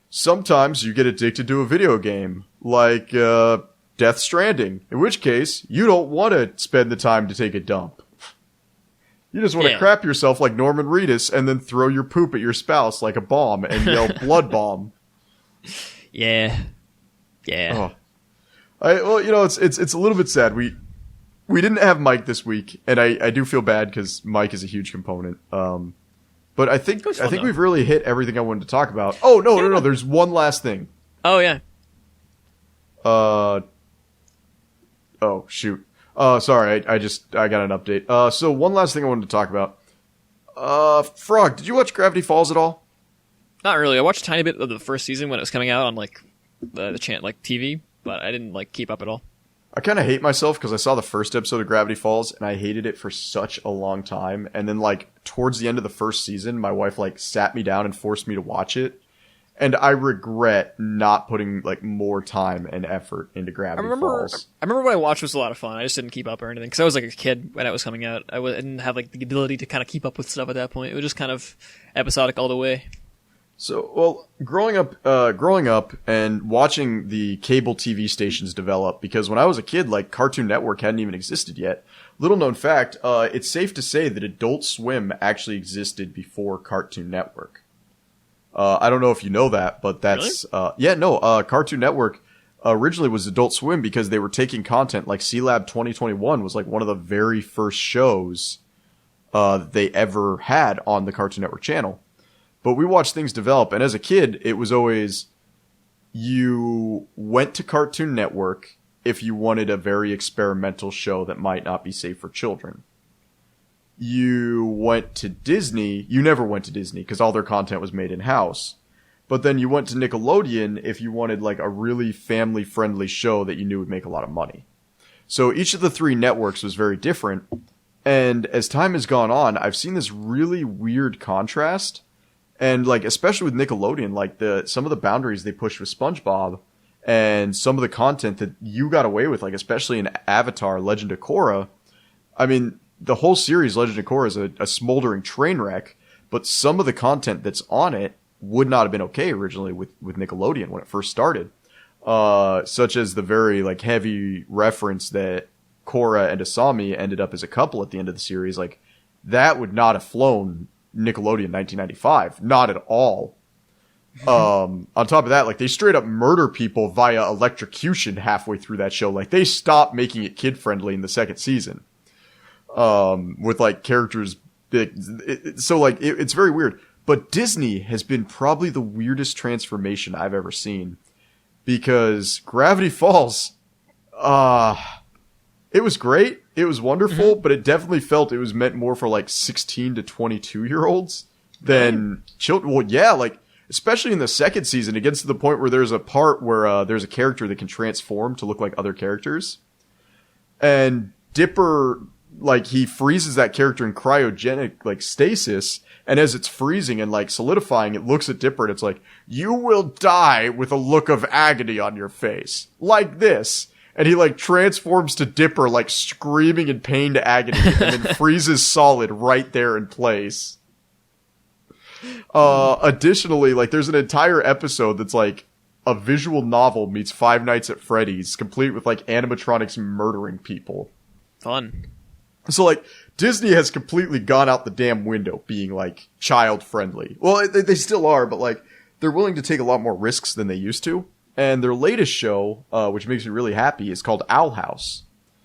Sometimes you get addicted to a video game, like Death Stranding. In which case, you don't want to spend the time to take a dump. You just want to crap yourself like Norman Reedus and then throw your poop at your spouse like a bomb and yell blood bomb. Yeah. Oh. It's a little bit sad. We didn't have Mike this week, and I do feel bad because Mike is a huge component. But I think we've really hit everything I wanted to talk about. Oh no! There's one last thing. Oh yeah. Oh shoot. Sorry, I got an update. So one last thing I wanted to talk about. Frog, did you watch Gravity Falls at all? Not really. I watched a tiny bit of the first season when it was coming out on like the chant like TV, but I didn't like keep up at all. I kind of hate myself because I saw the first episode of Gravity Falls and I hated it for such a long time. And then like towards the end of the first season, my wife like sat me down and forced me to watch it. And I regret not putting like more time and effort into Gravity Falls. I remember when I watched it was a lot of fun. I just didn't keep up or anything because I was like a kid when it was coming out. I didn't have like the ability to kind of keep up with stuff at that point. It was just kind of episodic all the way. So, well, growing up and watching the cable TV stations develop, because when I was a kid, like Cartoon Network hadn't even existed yet. Little known fact, it's safe to say that Adult Swim actually existed before Cartoon Network. I don't know if you know that, but that's, really? Cartoon Network originally was Adult Swim because they were taking content like C-Lab 2021 was like one of the very first shows, that they ever had on the Cartoon Network channel. But we watched things develop, and as a kid, it was always, you went to Cartoon Network if you wanted a very experimental show that might not be safe for children. You went to Disney, you never went to Disney because all their content was made in-house. But then you went to Nickelodeon if you wanted like a really family-friendly show that you knew would make a lot of money. So each of the three networks was very different, and as time has gone on, I've seen this really weird contrast. And like, especially with Nickelodeon, like some of the boundaries they pushed with SpongeBob and some of the content that you got away with, like especially in Avatar, Legend of Korra. I mean, the whole series, Legend of Korra, is a smoldering train wreck, but some of the content that's on it would not have been okay originally with Nickelodeon when it first started. Such as the very like heavy reference that Korra and Asami ended up as a couple at the end of the series. Like, that would not have flown Nickelodeon 1995. Not at all. On top of that, like, they straight up murder people via electrocution halfway through that show. Like, they stopped making it kid friendly in the second season. With like characters so like it's very weird. But Disney has been probably the weirdest transformation I've ever seen, because Gravity Falls, it was great. It was wonderful, but it definitely felt it was meant more for like 16 to 22 year olds than children. Well, yeah, like, especially in the second season, it gets to the point where there's a part where there's a character that can transform to look like other characters. And Dipper, like, he freezes that character in cryogenic, like, stasis. And as it's freezing and like solidifying, it looks at Dipper and it's like, you will die with a look of agony on your face. Like this. And he like transforms to Dipper, like screaming in pain to agony, and then freezes solid right there in place. Additionally, like, there's an entire episode that's like a visual novel meets Five Nights at Freddy's, complete with like animatronics murdering people. Fun. So like, Disney has completely gone out the damn window being like child friendly. Well, they still are, but like, they're willing to take a lot more risks than they used to. And their latest show, which makes me really happy, is called Owl House.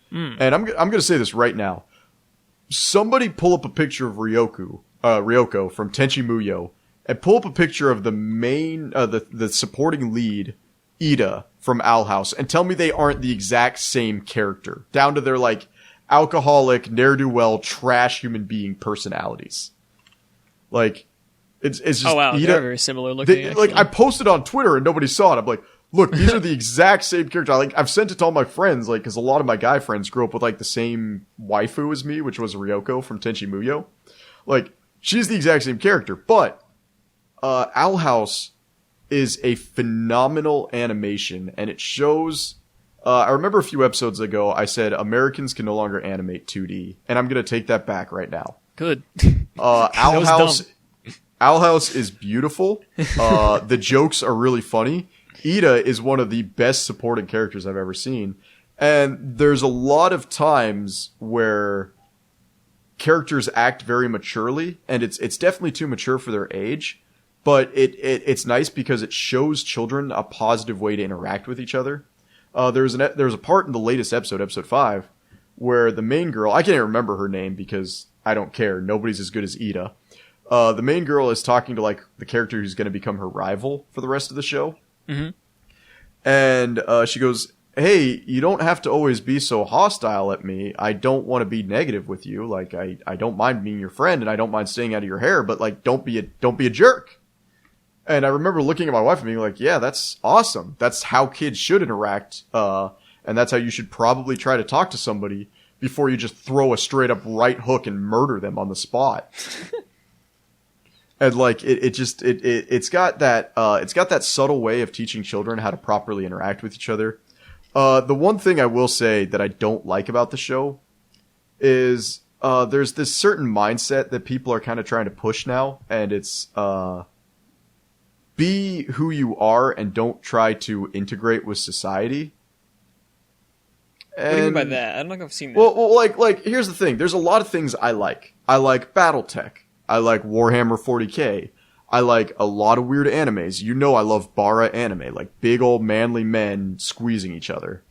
And I'm going to say this right now. Somebody pull up a picture of Ryoko from Tenchi Muyo, and pull up a picture of the main, the supporting lead, Ida, from Owl House, and tell me they aren't the exact same character, down to their like alcoholic, ne'er-do-well, trash human being personalities. Like, it's just, oh wow, Ida, they're very similar looking. like, I posted on Twitter and nobody saw it. I'm like, look, these are the exact same character. Like, I've sent it to all my friends, like, because a lot of my guy friends grew up with like the same waifu as me, which was Ryoko from Tenchi Muyo. Like, she's the exact same character. But Owl House is a phenomenal animation, and it shows. I remember a few episodes ago I said Americans can no longer animate 2D, and I'm gonna take that back right now. Good. Owl House. Owl House is beautiful. The jokes are really funny. Ida is one of the best supporting characters I've ever seen. And there's a lot of times where characters act very maturely, and it's definitely too mature for their age, but it's nice because it shows children a positive way to interact with each other. There's a part in the latest episode 5, where the main girl, I can't even remember her name because I don't care. Nobody's as good as Ida. The main girl is talking to like the character who's going to become her rival for the rest of the show. Mm-hmm. And she goes, hey, you don't have to always be so hostile at me. I don't want to be negative with you. Like, I don't mind being your friend, and I don't mind staying out of your hair, but like, don't be a jerk. And I remember looking at my wife and being like, yeah, that's awesome. That's how kids should interact. And that's how you should probably try to talk to somebody before you just throw a straight up right hook and murder them on the spot. And like, it's got that subtle way of teaching children how to properly interact with each other. The one thing I will say that I don't like about the show is, there's this certain mindset that people are kind of trying to push now, and it's, be who you are and don't try to integrate with society. What do you mean by that? I don't think I've seen that. Well, like, here's the thing. There's a lot of things I like. I like BattleTech. I like Warhammer 40K. I like a lot of weird animes. You know I love bara anime, like big old manly men squeezing each other.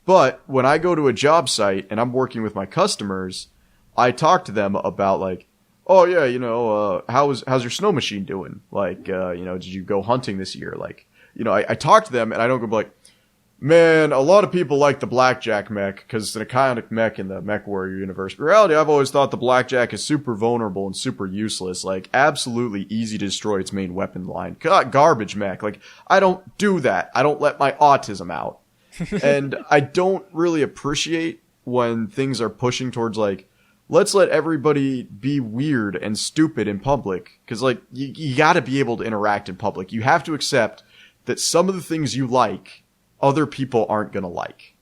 But when I go to a job site and I'm working with my customers, I talk to them about like, oh yeah, you know, how's your snow machine doing? Like, you know, did you go hunting this year? Like, you know, I talk to them and I don't go like, man, a lot of people like the Blackjack mech because it's an iconic mech in the Mech Warrior universe. In reality, I've always thought the Blackjack is super vulnerable and super useless. Like, absolutely easy to destroy its main weapon line. Garbage mech. Like, I don't do that. I don't let my autism out. And I don't really appreciate when things are pushing towards like, let's let everybody be weird and stupid in public. Because, like, you gotta be able to interact in public. You have to accept that some of the things you like, other people aren't gonna like.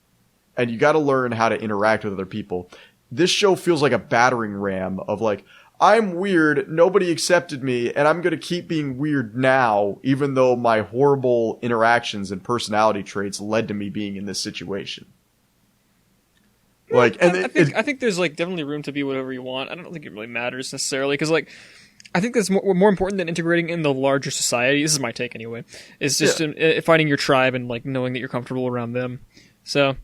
And you gotta learn how to interact with other people. This show feels like a battering ram of like, I'm weird, nobody accepted me, and I'm gonna keep being weird now, even though my horrible interactions and personality traits led to me being in this situation. Like, and I think there's like definitely room to be whatever you want. I don't think it really matters necessarily because like I think that's more important than integrating in the larger society. This is my take anyway. Is just finding your tribe and like knowing that you're comfortable around them. So,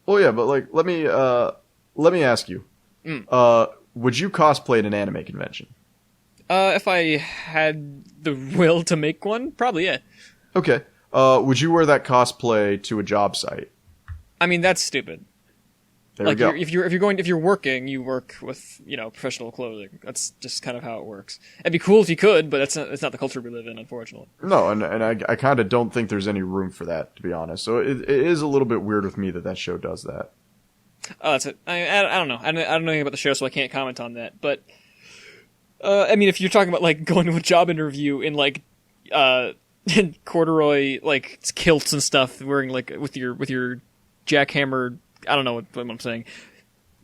well, yeah, but like let me ask you, would you cosplay at an anime convention? If I had the will to make one, probably yeah. Okay. Would you wear that cosplay to a job site? I mean, that's stupid. There like we go. If you're working, you work with, you know, professional clothing. That's just kind of how it works. It'd be cool if you could, but it's not the culture we live in, unfortunately. No, and I kind of don't think there's any room for that, to be honest. So it is a little bit weird with me that show does that. Oh, that's it. I don't know. I don't know anything about the show, so I can't comment on that. But I mean, if you're talking about like going to a job interview in like corduroy like kilts and stuff, wearing like with your jackhammer. I don't know what I'm saying,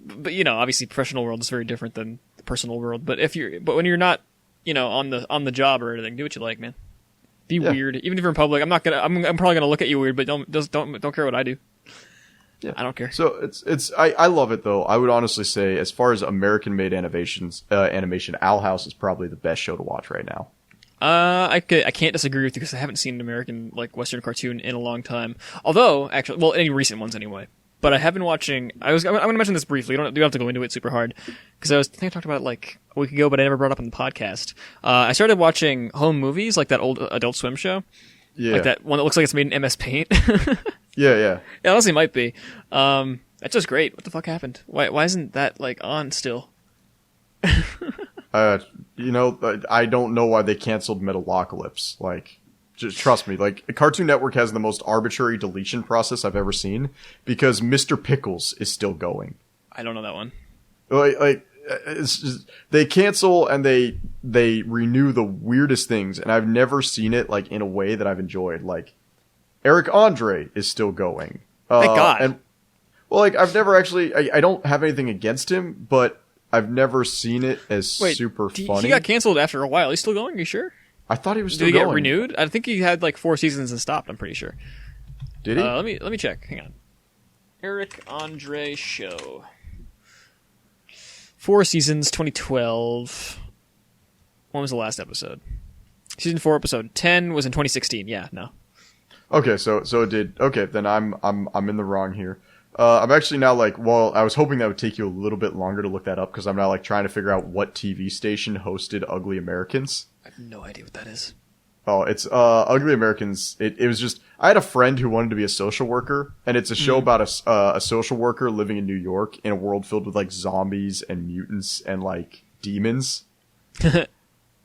but you know, obviously, professional world is very different than the personal world. But when you're not, you know, on the job or anything, do what you like, man. Be weird, even if you're in public. I'm probably gonna look at you weird, but don't care what I do. Yeah, I don't care. So I love it though. I would honestly say, as far as American-made animation, Owl House is probably the best show to watch right now. I can't disagree with you because I haven't seen an American like Western cartoon in a long time. Although, actually, well, any recent ones anyway. But I have been watching. I'm going to mention this briefly. You don't have to go into it super hard because I think I talked about it like a week ago, but I never brought it up in the podcast. I started watching home movies, like that old Adult Swim show, like that one that looks like it's made in MS Paint. Yeah. It honestly might be. That's just great. What the fuck happened? Why isn't that like on still? You know, I don't know why they canceled Metalocalypse. Like, just trust me, like, Cartoon Network has the most arbitrary deletion process I've ever seen because Mr. Pickles is still going. I don't know that one. Like it's just, they cancel and they renew the weirdest things, and I've never seen it like in a way that I've enjoyed. Like, Eric Andre is still going. Thank God. And well, like, I've never actually, I don't have anything against him, but I've never seen it as super funny. He got canceled after a while. He's still going? Are you sure? I thought he was still going. Did he going. get renewed? I think he had like 4 seasons and stopped, I'm pretty sure. Did he? Let me check. Hang on. Eric Andre Show. 4 seasons, 2012. When was the last episode? Season 4, episode 10 was in 2016. Yeah, no. Okay, so it did. Okay, then I'm in the wrong here. I'm actually now like, well, I was hoping that would take you a little bit longer to look that up because I'm now like trying to figure out what TV station hosted Ugly Americans. I have no idea what that is. Oh, it's Ugly Americans. It was just, I had a friend who wanted to be a social worker, and it's a show about a social worker living in New York in a world filled with like zombies and mutants and like demons.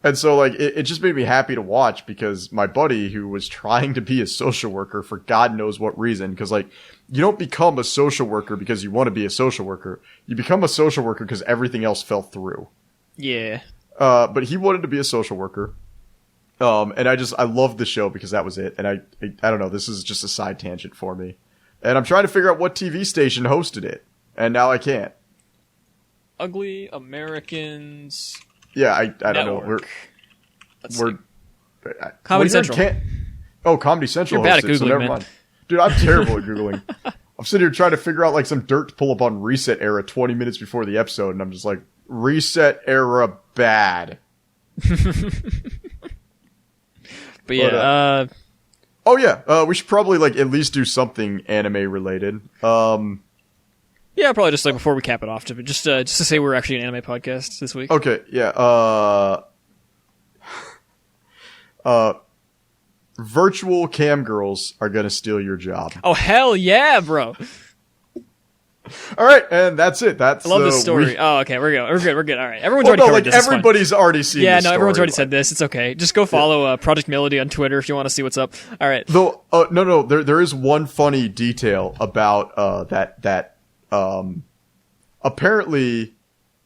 And so, like, it just made me happy to watch because my buddy, who was trying to be a social worker for God knows what reason, because, like, you don't become a social worker because you want to be a social worker. You become a social worker because everything else fell through. Yeah. But he wanted to be a social worker. And I loved the show because that was it. And I don't know, this is just a side tangent for me. And I'm trying to figure out what TV station hosted it. And now I can't. Ugly Americans. Yeah, I don't know. We're Comedy Central. Comedy Central. You're bad at hosted, Googling, so never man. mind. Dude, I'm terrible at Googling. I'm sitting here trying to figure out like some dirt to pull up on Reset Era 20 minutes before the episode, and I'm just like, Reset Era bad. But yeah, we should probably like at least do something anime related. Yeah, probably just like before we cap it off, just to say we're actually an anime podcast this week. Okay, yeah. Virtual cam girls are gonna steal your job. Oh hell yeah, bro! All right, and that's it. I love this story. Oh, okay, we're good. All right, everyone's already covered this. Everybody's already seen. Yeah, this story. Everyone's already said this. It's okay. Just go follow Project Melody on Twitter if you want to see what's up. All right. Though, no, there is one funny detail about that. Apparently,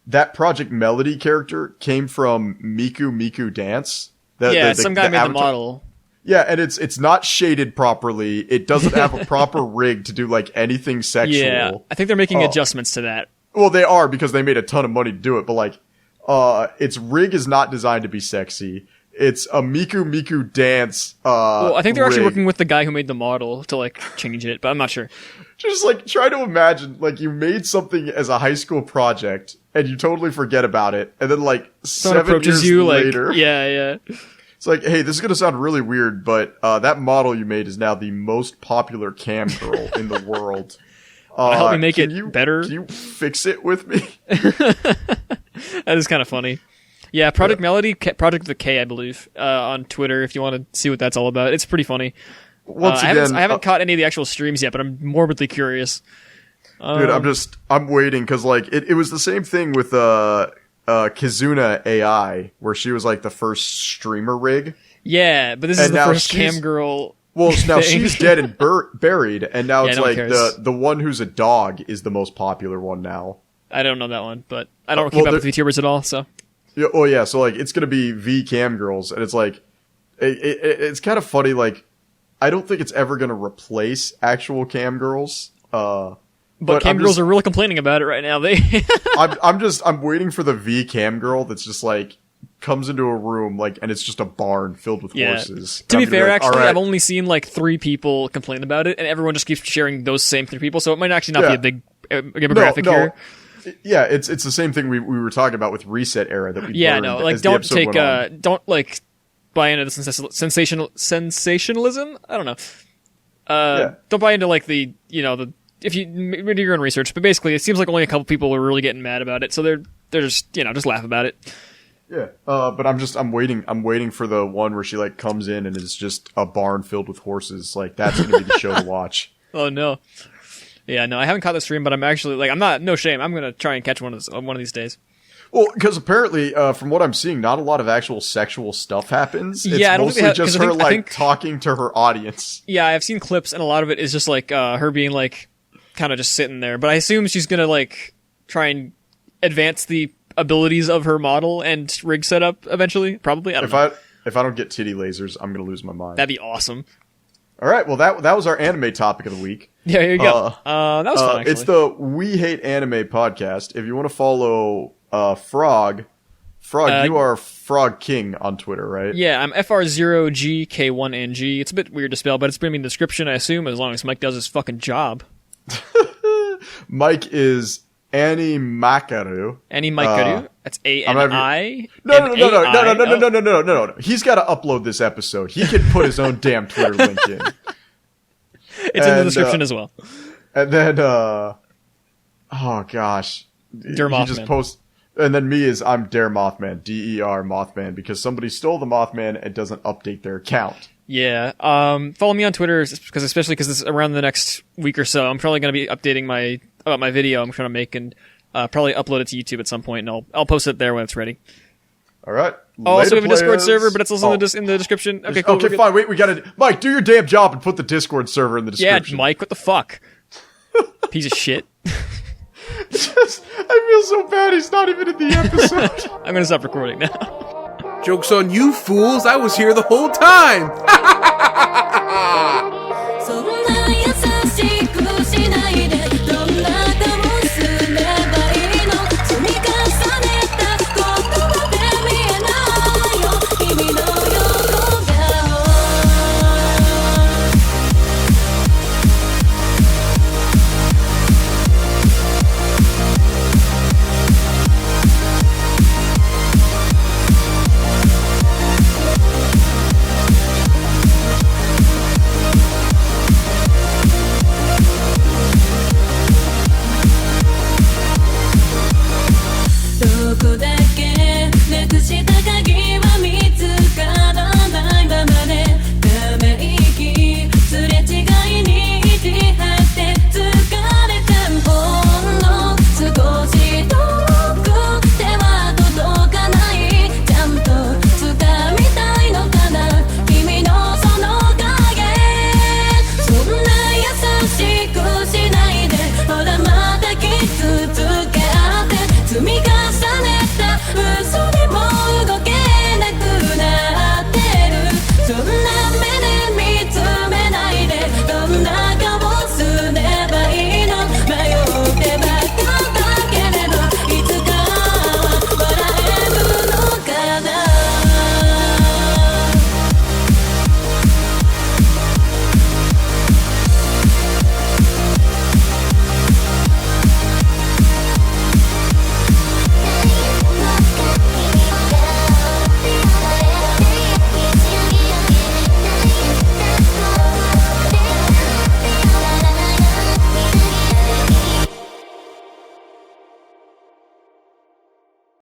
that Project Melody character came from Miku Dance. Some guy made the model. Yeah, and it's not shaded properly. It doesn't have a proper rig to do like anything sexual. Yeah, I think they're making adjustments to that. Well, they are because they made a ton of money to do it. But like, its rig is not designed to be sexy. It's a Miku Dance. Well, I think they're actually rig. working with the guy who made the model to like change it, but I'm not sure. Just like try to imagine, like you made something as a high school project and you totally forget about it, and then like Someone 7 approaches years you later, like, yeah. It's like, hey, this is gonna sound really weird, but that model you made is now the most popular cam girl in the world. Help me make it better. Can you fix it with me? That is kind of funny. Yeah, Project Melody, Project the K, I believe, on Twitter. If you want to see what that's all about, it's pretty funny. Once again, I haven't caught any of the actual streams yet, but I'm morbidly curious. Dude, I'm waiting because like it was the same thing with Kizuna AI, where she was like the first streamer rig. Yeah, but this is the first cam girl. Well, now she's dead and buried, and now it's like cares. the one who's a dog is the most popular one now. I don't know that one, but I don't keep up with VTubers at all, so. Yeah, oh yeah, so like it's gonna be V cam girls, and it's like it's kind of funny. Like I don't think it's ever gonna replace actual cam girls. But cam girls are really complaining about it right now. I'm waiting for the V cam girl that's just like comes into a room like and it's just a barn filled with horses. To be fair, like, actually, right. I've only seen like 3 people complain about it, and everyone just keeps sharing those same 3 people. So it might actually not be a big demographic here. Yeah, it's the same thing we were talking about with Reset Era that we learned like don't like buy into the sensationalism. I don't know. Don't buy into like the if you do your own research, but basically it seems like only a couple people are really getting mad about it, so they're just just laugh about it. Yeah, but I'm waiting for the one where she like comes in and is just a barn filled with horses. Like that's gonna be the show to watch. Oh no. Yeah, no, I haven't caught the stream, but I'm actually like, I'm not, no shame. I'm gonna try and catch one of these days. Well, because apparently, from what I'm seeing, not a lot of actual sexual stuff happens. It's I don't mostly think just her talking to her audience. Yeah, I've seen clips, and a lot of it is just like her being like, kind of just sitting there. But I assume she's gonna like try and advance the abilities of her model and rig setup eventually. Probably. I don't know. If I don't get titty lasers, I'm gonna lose my mind. That'd be awesome. All right, well that was our anime topic of the week. Yeah, here you go. That was fun, actually. It's the We Hate Anime podcast. If you want to follow Frog, you are Frog King on Twitter, right? Yeah, I'm FR0GK1NG. It's a bit weird to spell, but it's going to be in the description, I assume, as long as Mike does his fucking job. Mike is Annie Makaru. Annie Makaru? That's A-N-I? No. He's got to upload this episode. He can put his own damn Twitter link in. It's in the description as well. And then, oh gosh. Der Mothman. He just posts, and then I'm Der Mothman, D-E-R Mothman, because somebody stole the Mothman and doesn't update their account. Yeah. Follow me on Twitter, especially because this is around the next week or so. I'm probably going to be updating about my video I'm trying to make and probably upload it to YouTube at some point, and I'll post it there when it's ready. All right. Also, we have a Discord players. server, but it's also in the description. Okay, cool. Okay, fine. Wait, we gotta... Mike, do your damn job and put the Discord server in the description. Yeah, Mike, what the fuck? Piece of shit. I feel so bad he's not even in the episode. I'm gonna stop recording now. Joke's on you, fools. I was here the whole time.